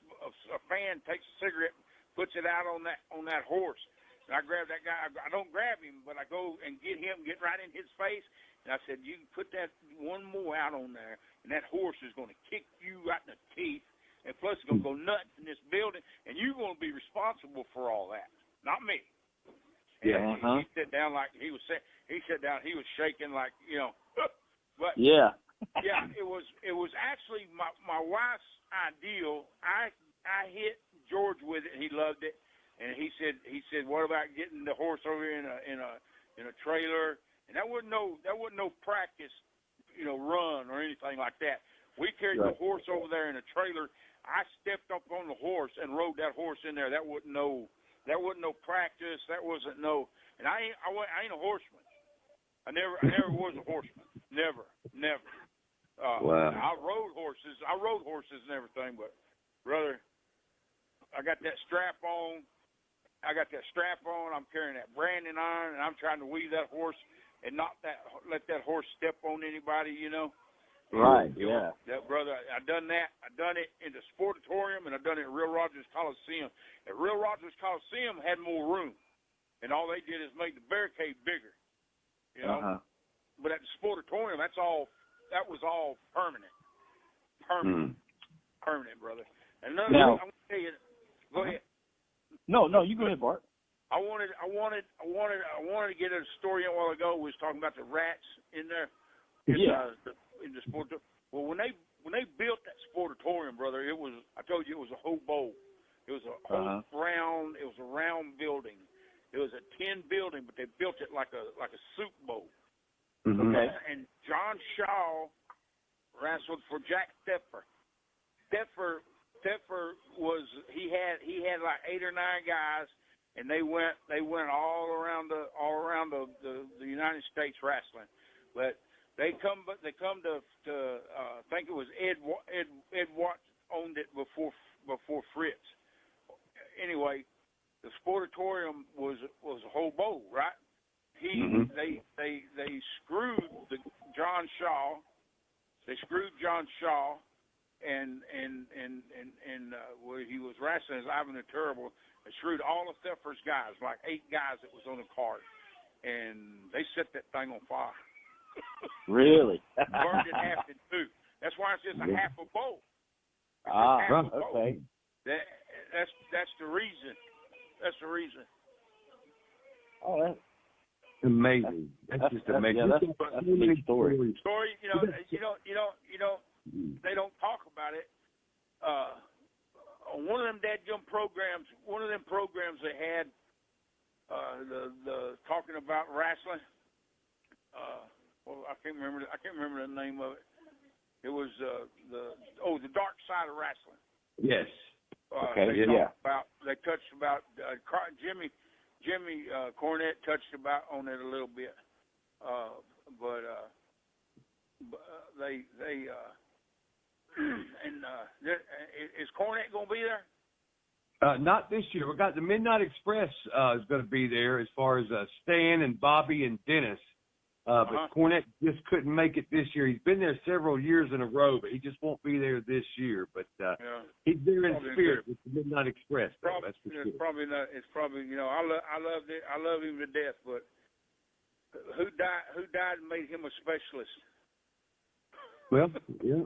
a fan takes a cigarette, puts it out on that horse. And I grab that guy. I don't grab him, but I go and get right in his face. And I said, you can put that one more out on there, and that horse is going to kick you right in the teeth. And plus, it's going to go nuts in this building, and you're going to be responsible for all that, not me. Yeah. He sat down like he was shaking like, but yeah. Yeah, it was actually my wife's ideal. I hit George with it, and he loved it. And he said, what about getting the horse over here in a trailer? And that wasn't no practice, run or anything like that. We carried the horse over there in a trailer. I stepped up on the horse and rode that horse in there. That wasn't no practice. That wasn't no. And I ain't a horseman. I never was a horseman. Never. Wow. I rode horses and everything, but brother, I got that strap on. I'm carrying that branding iron, and I'm trying to weave that horse and not let that horse step on anybody, Right. Yeah. That brother, I done that. I done it in the Sportatorium, and I done it at Real Rogers Coliseum. At Real Rogers Coliseum had more room, and all they did is make the barricade bigger. But at the Sportatorium, that was all permanent. Permanent, brother. And another thing I want to tell you. Go ahead. No, you go ahead, Bart. I wanted to get a story a while ago. We was talking about the rats in there. In the sport. Well, when they built that Sportatorium, brother, I told you it was a whole bowl. It was a whole round. It was a round building. It was a tin building, but they built it like a soup bowl. Mm-hmm. Okay. And John Shaw wrestled for Jack Stepfer. Stepfer was he had like 8 or 9 guys, and they went all around the United States wrestling. But they come to I think it was Ed Watts owned it before Fritz. Anyway, the Sportatorium was a whole bowl, right? They screwed John Shaw. They screwed John Shaw, and where he was wrestling as Ivan the Terrible. They screwed all of Stepfer's guys, like 8 guys that was on the card, and they set that thing on fire. Really? Burned it half in 2. That's why it's just a half a bowl. Okay. That's the reason. That's the reason. Oh, that's amazing. That's just amazing. That's a big story. They don't talk about it. On one of them dadgum programs, they had the talking about wrestling. I can't remember the name of it. It was the Dark Side of Wrestling. Yes. They touched about Jimmy Cornette touched about on it a little bit, but they is Cornette gonna be there? Not this year. We got the Midnight Express is going to be there as far as Stan and Bobby and Dennis. But Cornette just couldn't make it this year. He's been there several years in a row, but he just won't be there this year. But he's there in spirit with the Midnight Express. That's for sure. It's probably not. It's probably I love him to death. But who died and made him a specialist? Well, yeah.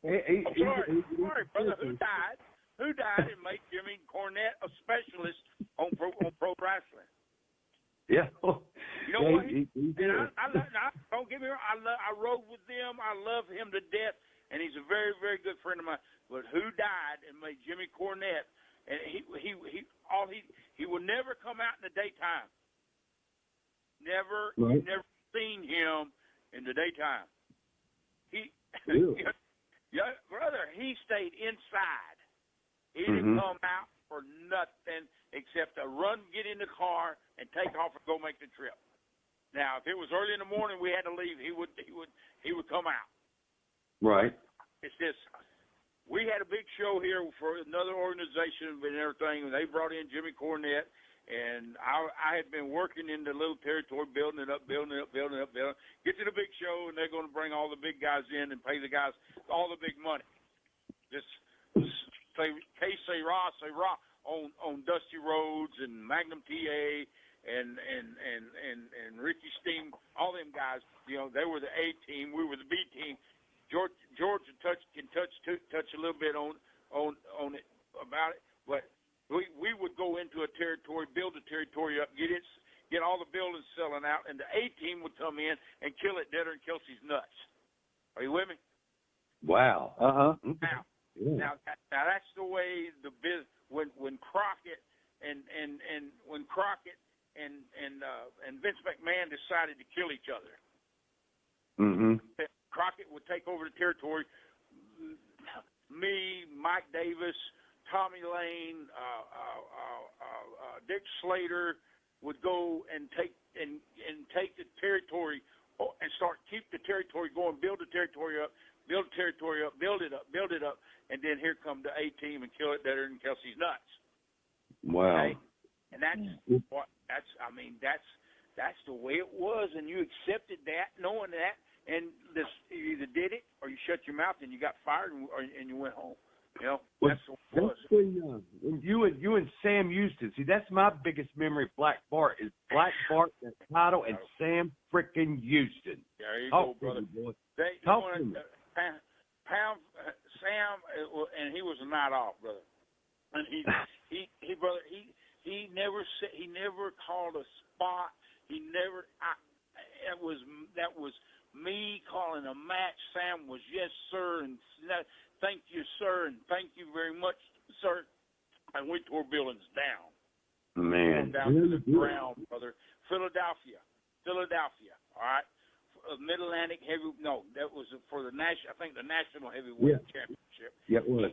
Sorry, brother. Who died? Who died and made Jimmy Cornette a specialist on pro wrestling? Yeah. You know what? Don't get me wrong. I rode with them. I love him to death, and he's a very, very good friend of mine. But who died and made Jimmy Cornette? And he would never come out in the daytime. Never, right. Never seen him in the daytime. Yeah, brother, he stayed inside. He didn't come out for nothing except to run, get in the car, and take off and go make the trip. Now, if it was early in the morning, we had to leave. He would come out. Right. It's this. We had a big show here for another organization and everything. They brought in Jimmy Cornette, and I had been working in the little territory, building it up. Get to the big show, and they're going to bring all the big guys in and pay the guys all the big money. Just say Ross on Dusty Rhodes and Magnum TA and Ricky Steam, all them guys. You know, they were the A team, we were the B team. George can touch a little bit on it about it, but we would go into a territory, build the territory up, get all the buildings selling out, and the A team would come in and kill it deader than Kelsey's nuts. Are you with me? Wow. Now that's the way the business. When Crockett and Vince McMahon decided to kill each other. Crockett would take over the territory. Me, Mike Davis, Tommy Lane, Dick Slater would go and take the territory and keep the territory going, build the territory up, build it up, and then here come the A team and kill it better than Kelsey's nuts. Wow. Okay? And that's the way it was, and you accepted that, knowing that. And you either did it or you shut your mouth and you got fired and you went home. You know, that's what it was. When you and Sam Houston, see, that's my biggest memory of Black Bart is Black Bart, the title, and Sam frickin' Houston. There you go, brother. Sam, and he was a night off, brother. And he never called a spot. That was me calling a match. Sam was yes, sir, and thank you, sir, and thank you very much, sir. And we tore buildings down. Man. Down to the ground, brother. Philadelphia. All right. Mid-Atlantic that was for the national. I think the National Heavyweight Championship. Yeah, it was.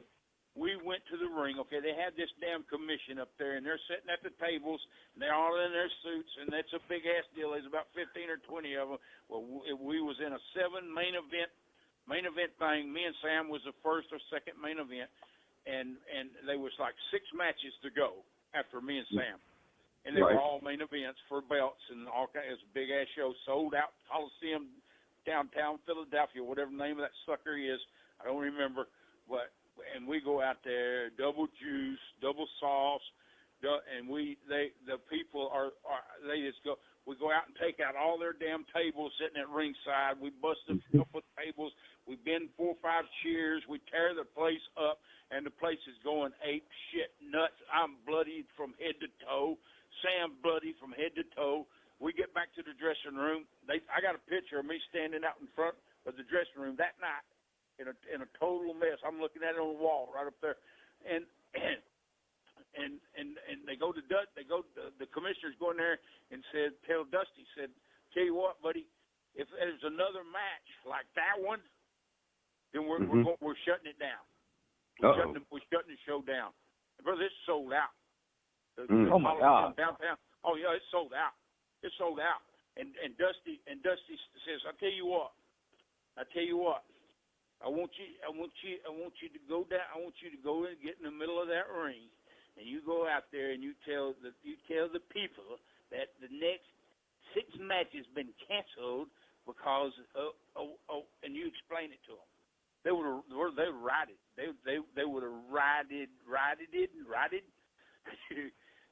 We went to the ring. Okay, they had this damn commission up there, and they're sitting at the tables, and they're all in their suits, and that's a big-ass deal. There's about 15 or 20 of them. Well, we was in a 7 main event thing. Me and Sam was the first or second main event, and there was like 6 matches to go after me and Sam. And they were all main events for belts and all kinds. It was a big-ass show, sold out Coliseum, downtown Philadelphia, whatever the name of that sucker is. I don't remember, but... And we go out there, double juice, double sauce, and the people they just go. We go out and take out all their damn tables sitting at ringside. We bust a couple of tables. We bend 4 or 5 chairs. We tear the place up, and the place is going ape shit nuts. I'm bloodied from head to toe. Sam bloody from head to toe. We get back to the dressing room. I got a picture of me standing out in front of the dressing room that night. In a total mess. I'm looking at it on the wall right up there, and they go to the commissioners go in there and tell Dusty, tell you what, buddy, if there's another match like that one, then we're shutting it down. We're shutting the show down. Brother, it's sold out. Oh my God! Downtown. Oh yeah, it's sold out. It's sold out. And Dusty says, I tell you what. I want you to go down. I want you to go and get in the middle of that ring, and you go out there and you tell the people that the next 6 matches been canceled because and you explain it to them. They would have ride it. They would have rided it.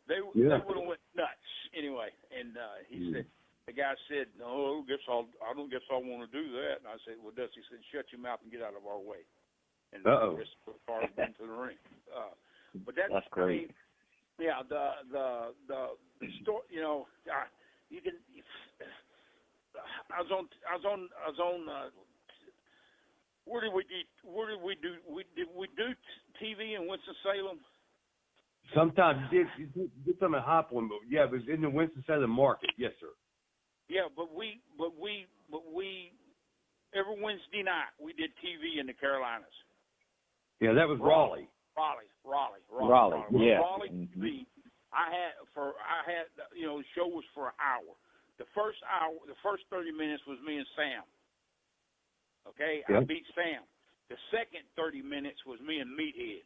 They would have went nuts anyway. And he said, the guy said, "No, I don't guess I'll want to do that." And I said, "Well, Dusty said, shut your mouth and get out of our way." And just as far as into the ring. But that's great. I mean, yeah, the story. You know, you can. I was on. Where did we do? Did we do TV in Winston-Salem? Sometimes you did some at High Point, but yeah, it was in the Winston-Salem market. Yes, sir. Yeah, but we every Wednesday night we did TV in the Carolinas. Yeah, that was Raleigh. Raleigh. Yeah. Raleigh TV. I had you know, the show was for an hour. The first 30 minutes was me and Sam. Okay, I beat Sam. The second 30 minutes was me and Meathead,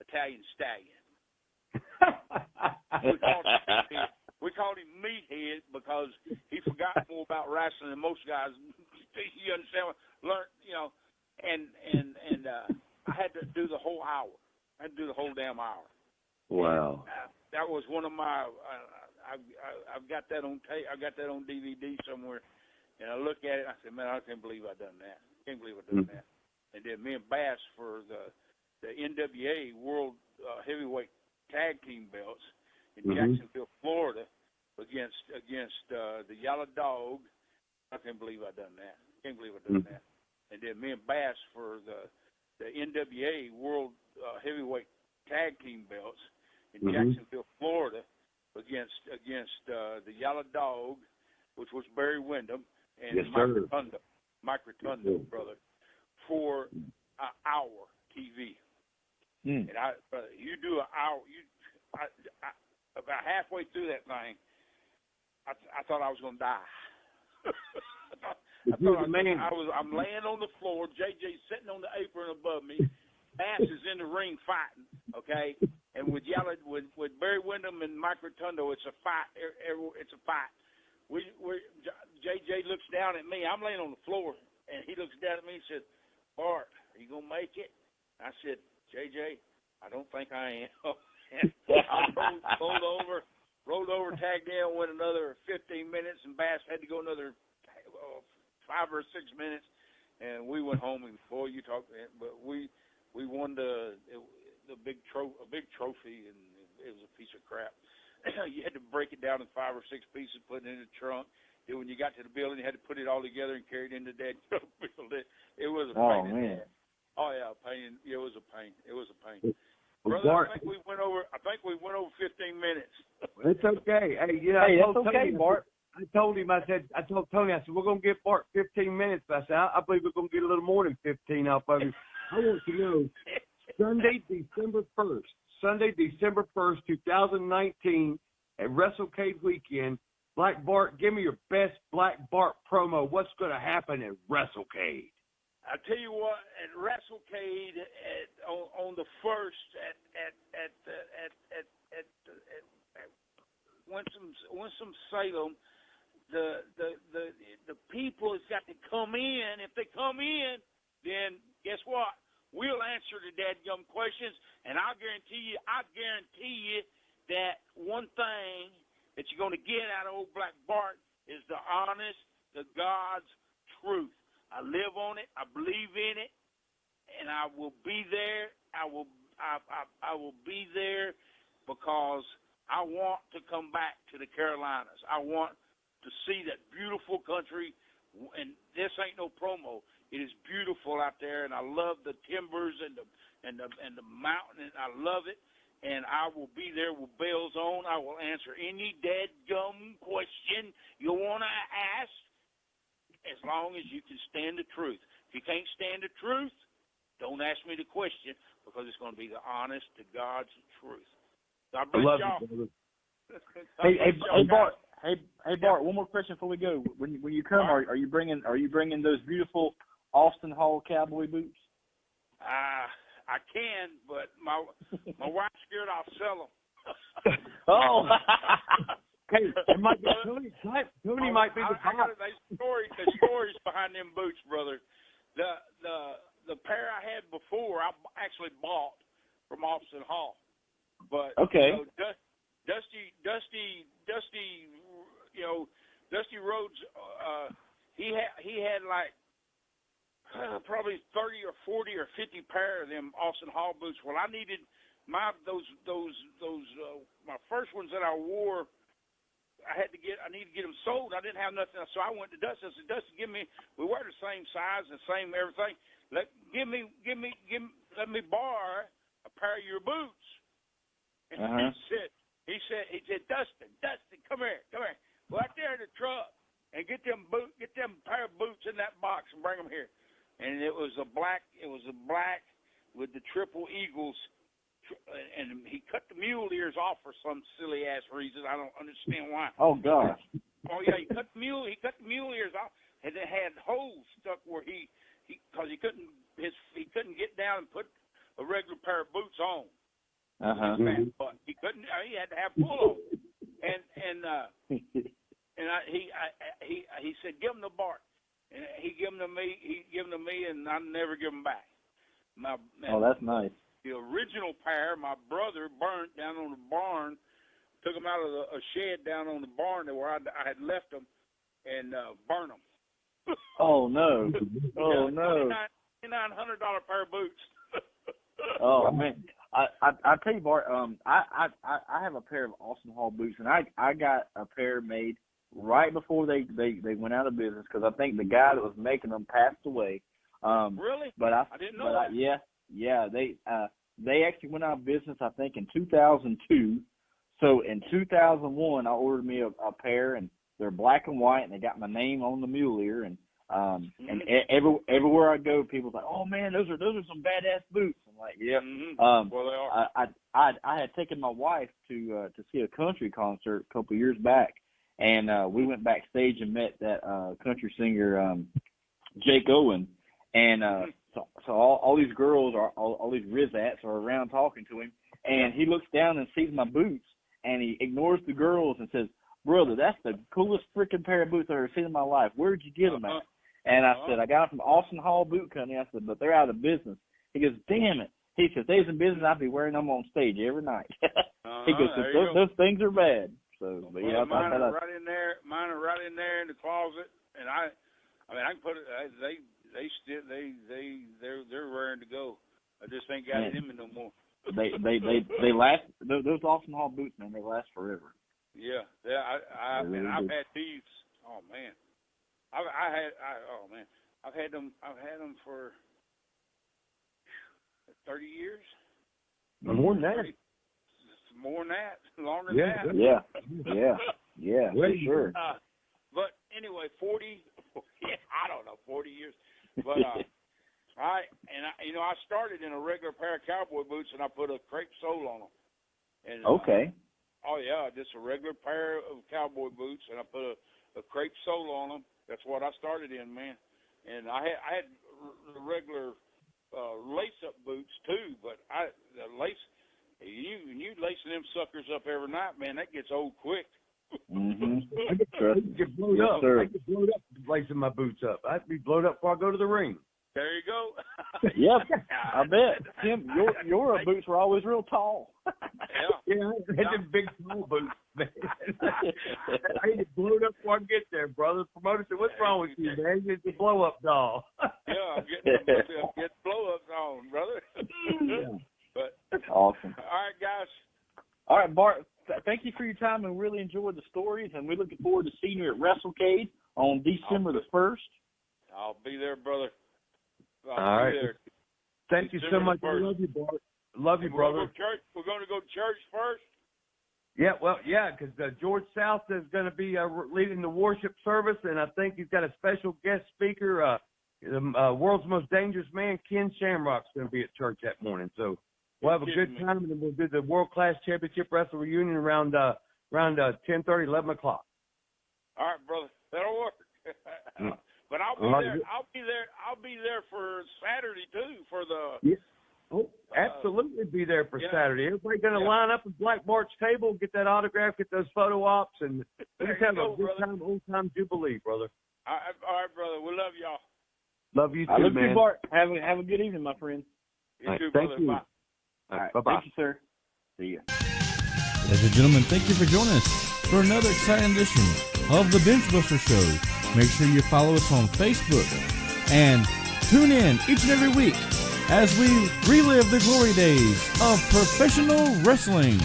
Italian Stallion. We called him Meathead because he forgot more about wrestling than most guys. You understand? Learn, you know, and I had to do the whole hour. I had to do the whole damn hour. Wow. That was one of my. I've got that on tape. I got that on DVD somewhere. And I look at it. And I said, "Man, I can't believe I done that. Can't believe I done that." And then me and Bass for the NWA World Heavyweight Tag Team belts in Jacksonville, Florida, against the Yellow Dog. I can't believe I done that. Can't believe I done that. And then me and Bass for the NWA World Heavyweight Tag Team belts in Jacksonville, Florida, against the Yellow Dog, which was Barry Windham, and Mike Rotundo, brother, for an hour TV. And you do an hour. About halfway through that thing, I thought I was going to die. I'm laying on the floor. JJ's sitting on the apron above me. Bass is in the ring fighting. Okay, and with Barry Windham and Mike Rotundo, it's a fight. It's a fight. JJ looks down at me. I'm laying on the floor, and he looks down at me and said, "Bart, are you gonna make it?" I said, "JJ, I don't think I am." And I rolled over, tagged in, went another 15 minutes, and Bass had to go another 5 or 6 minutes, and we went home. And boy, you talk, but we won the big trophy, and it was a piece of crap. You had to break it down in 5 or 6 pieces, put it in the trunk. Then when you got to the building, you had to put it all together and carry it into that building. It was a pain. Oh man! Oh yeah, a pain. It was a pain. Brother, Bart, I think we went over 15 minutes. It's okay. Hey, you know, that's okay, Bart. I told Tony, I said, we're going to get Bart 15 minutes. But I said, I believe we're going to get a little more than 15 off of him. I want to know, Sunday, December 1st, 2019, at WrestleCade weekend, Black Bart, give me your best Black Bart promo. What's going to happen at WrestleCade? I tell you what, at WrestleCade on the 1st at Winston-Salem, the people has got to come in. If they come in, then guess what? We'll answer the dadgum questions, and I guarantee you that one thing that you're going to get out of old Black Bart is the honest to God's truth. I live on it. I believe in it, and I will be there. I will be there because I want to come back to the Carolinas. I want to see that beautiful country, and this ain't no promo. It is beautiful out there, and I love the timbers and the mountain, and I love it. And I will be there with bells on. I will answer any dadgum question you want to ask, as long as you can stand the truth. If you can't stand the truth, don't ask me the question, because it's going to be the honest to God's truth. God bless y'all. Hey, Bart. Hey, Bart. One more question before we go. When you come, are you bringing those beautiful Austin Hall cowboy boots? I can, but my wife's scared I'll sell them. Oh. Hey, it might be Tony might be the top. The stories behind them boots, brother. The pair I had before, I actually bought from Austin Hall. But okay. Dusty, you know, Dusty Rhodes, he had like probably 30 or 40 or 50 pair of them Austin Hall boots. Well, I needed my first ones that I wore. I needed to get them sold. I didn't have nothing, so I went to Dusty. I said, Dusty, we wear the same size and same everything. Let me borrow a pair of your boots. And he said, Dustin, come here. Go out there in the truck and get them pair of boots in that box and bring them here. And it was a black with the triple eagles, and he cut the mule ears off for some silly ass reason. I don't understand why. Oh gosh. Oh yeah, he cut the mule ears off, and it had holes stuck where because he couldn't get down and put a regular pair of boots on. But he couldn't. He had to have pull on. He said, give him to Bart. And he gave them to me, and I never give them back. That's nice. The original pair, my brother burnt down on the barn, took them out of a shed down on the barn where I had left them, and burned them. Oh, no. Oh, no. $2,900 pair of boots. Oh, man. I tell you, Bart, I have a pair of Austin Hall boots, and I got a pair made right before they went out of business, because I think the guy that was making them passed away. Really? But I didn't know that. Yeah. They actually went out of business, I think, in 2002. So in 2001, I ordered me a pair, and they're black and white, and they got my name on the mule ear. And everywhere I go, people's like, "Oh man, those are some badass boots." I'm like, "Yeah." Well, they are. I had taken my wife to see a country concert a couple years back, and we went backstage and met that country singer Jake Owen, and so all these girls all these Rizats are around talking to him, and he looks down and sees my boots, and he ignores the girls and says, "Brother, that's the coolest freaking pair of boots I've ever seen in my life. Where'd you get them at?" And I said, "I got them from Austin Hall Boot Company." I said, "But they're out of business." He goes, "Damn it." He said, "If they was in business, I'd be wearing them on stage every night." He goes, those things are bad. So, but yeah, mine are right in there. Mine are right in there in the closet, and I mean, I can put it. They're raring to go. I just ain't got it in me no more. They last. Those Austin Hall boots, man, they last forever. Yeah. I've had these. Oh man, I've had them for 30 years. More than that. More than that. Longer than that. Yeah, for sure. But anyway, 40 years. But I started in a regular pair of cowboy boots, and I put a crepe sole on them. And, okay. Just a regular pair of cowboy boots, and I put a crepe sole on them. That's what I started in, man. And I had regular lace-up boots too, but the lace. You lacing them suckers up every night, man. That gets old quick. I get blowed up. I get blowed up lacing my boots up. I'd be blowed up before I go to the ring. There you go. Yep, I bet. Tim, your boots were always real tall. Yeah, I had them big tall boots, man. I get blowed up before I get there, brother. Promoter said, "What's wrong with you, man? You're the blow-up doll." Yeah, I'm getting blow-ups on, brother. Yeah. But that's awesome. All right, guys. All right, Bart, thank you for your time, and really enjoyed the stories, and we're looking forward to seeing you at WrestleCade on December the 1st. I'll be there, brother. All right. There. Thank you so much. I love you, Bart. Love you, brother. We're going to go to church first? Yeah, because George South is going to be leading the worship service, and I think he's got a special guest speaker, the world's most dangerous man, Ken Shamrock's going to be at church that morning. So we'll have a good time, and then we'll do the World Class Championship Wrestling Reunion around 10:30, 11 o'clock. All right, brother. That'll work. But I'll be there. I'll be there for Saturday too for the. Yeah. Oh, absolutely be there for Saturday. Everybody going to line up at Black Bart's table, get that autograph, get those photo ops, and just have a good time, old time jubilee, brother. All right, brother. We love y'all. Love you too, I love man. you, Bart. Have a good evening, my friend. You too, thank brother. you. Bye. All right, Bye-bye. Thank you, sir. See ya. Ladies and gentlemen, thank you for joining us for another exciting edition of the BengeBuster Show. Make sure you follow us on Facebook and tune in each and every week as we relive the glory days of professional wrestling.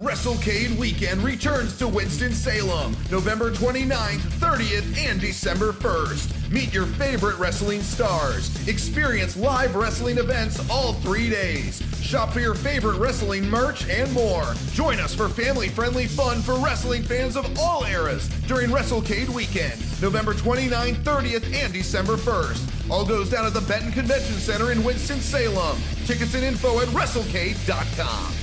WrestleCade weekend returns to Winston-Salem, November 29th, 30th, and December 1st. Meet your favorite wrestling stars. Experience live wrestling events all 3 days. Shop for your favorite wrestling merch and more. Join us for family-friendly fun for wrestling fans of all eras during WrestleCade weekend, November 29th, 30th, and December 1st. All goes down at the Benton Convention Center in Winston-Salem. Tickets and info at WrestleCade.com.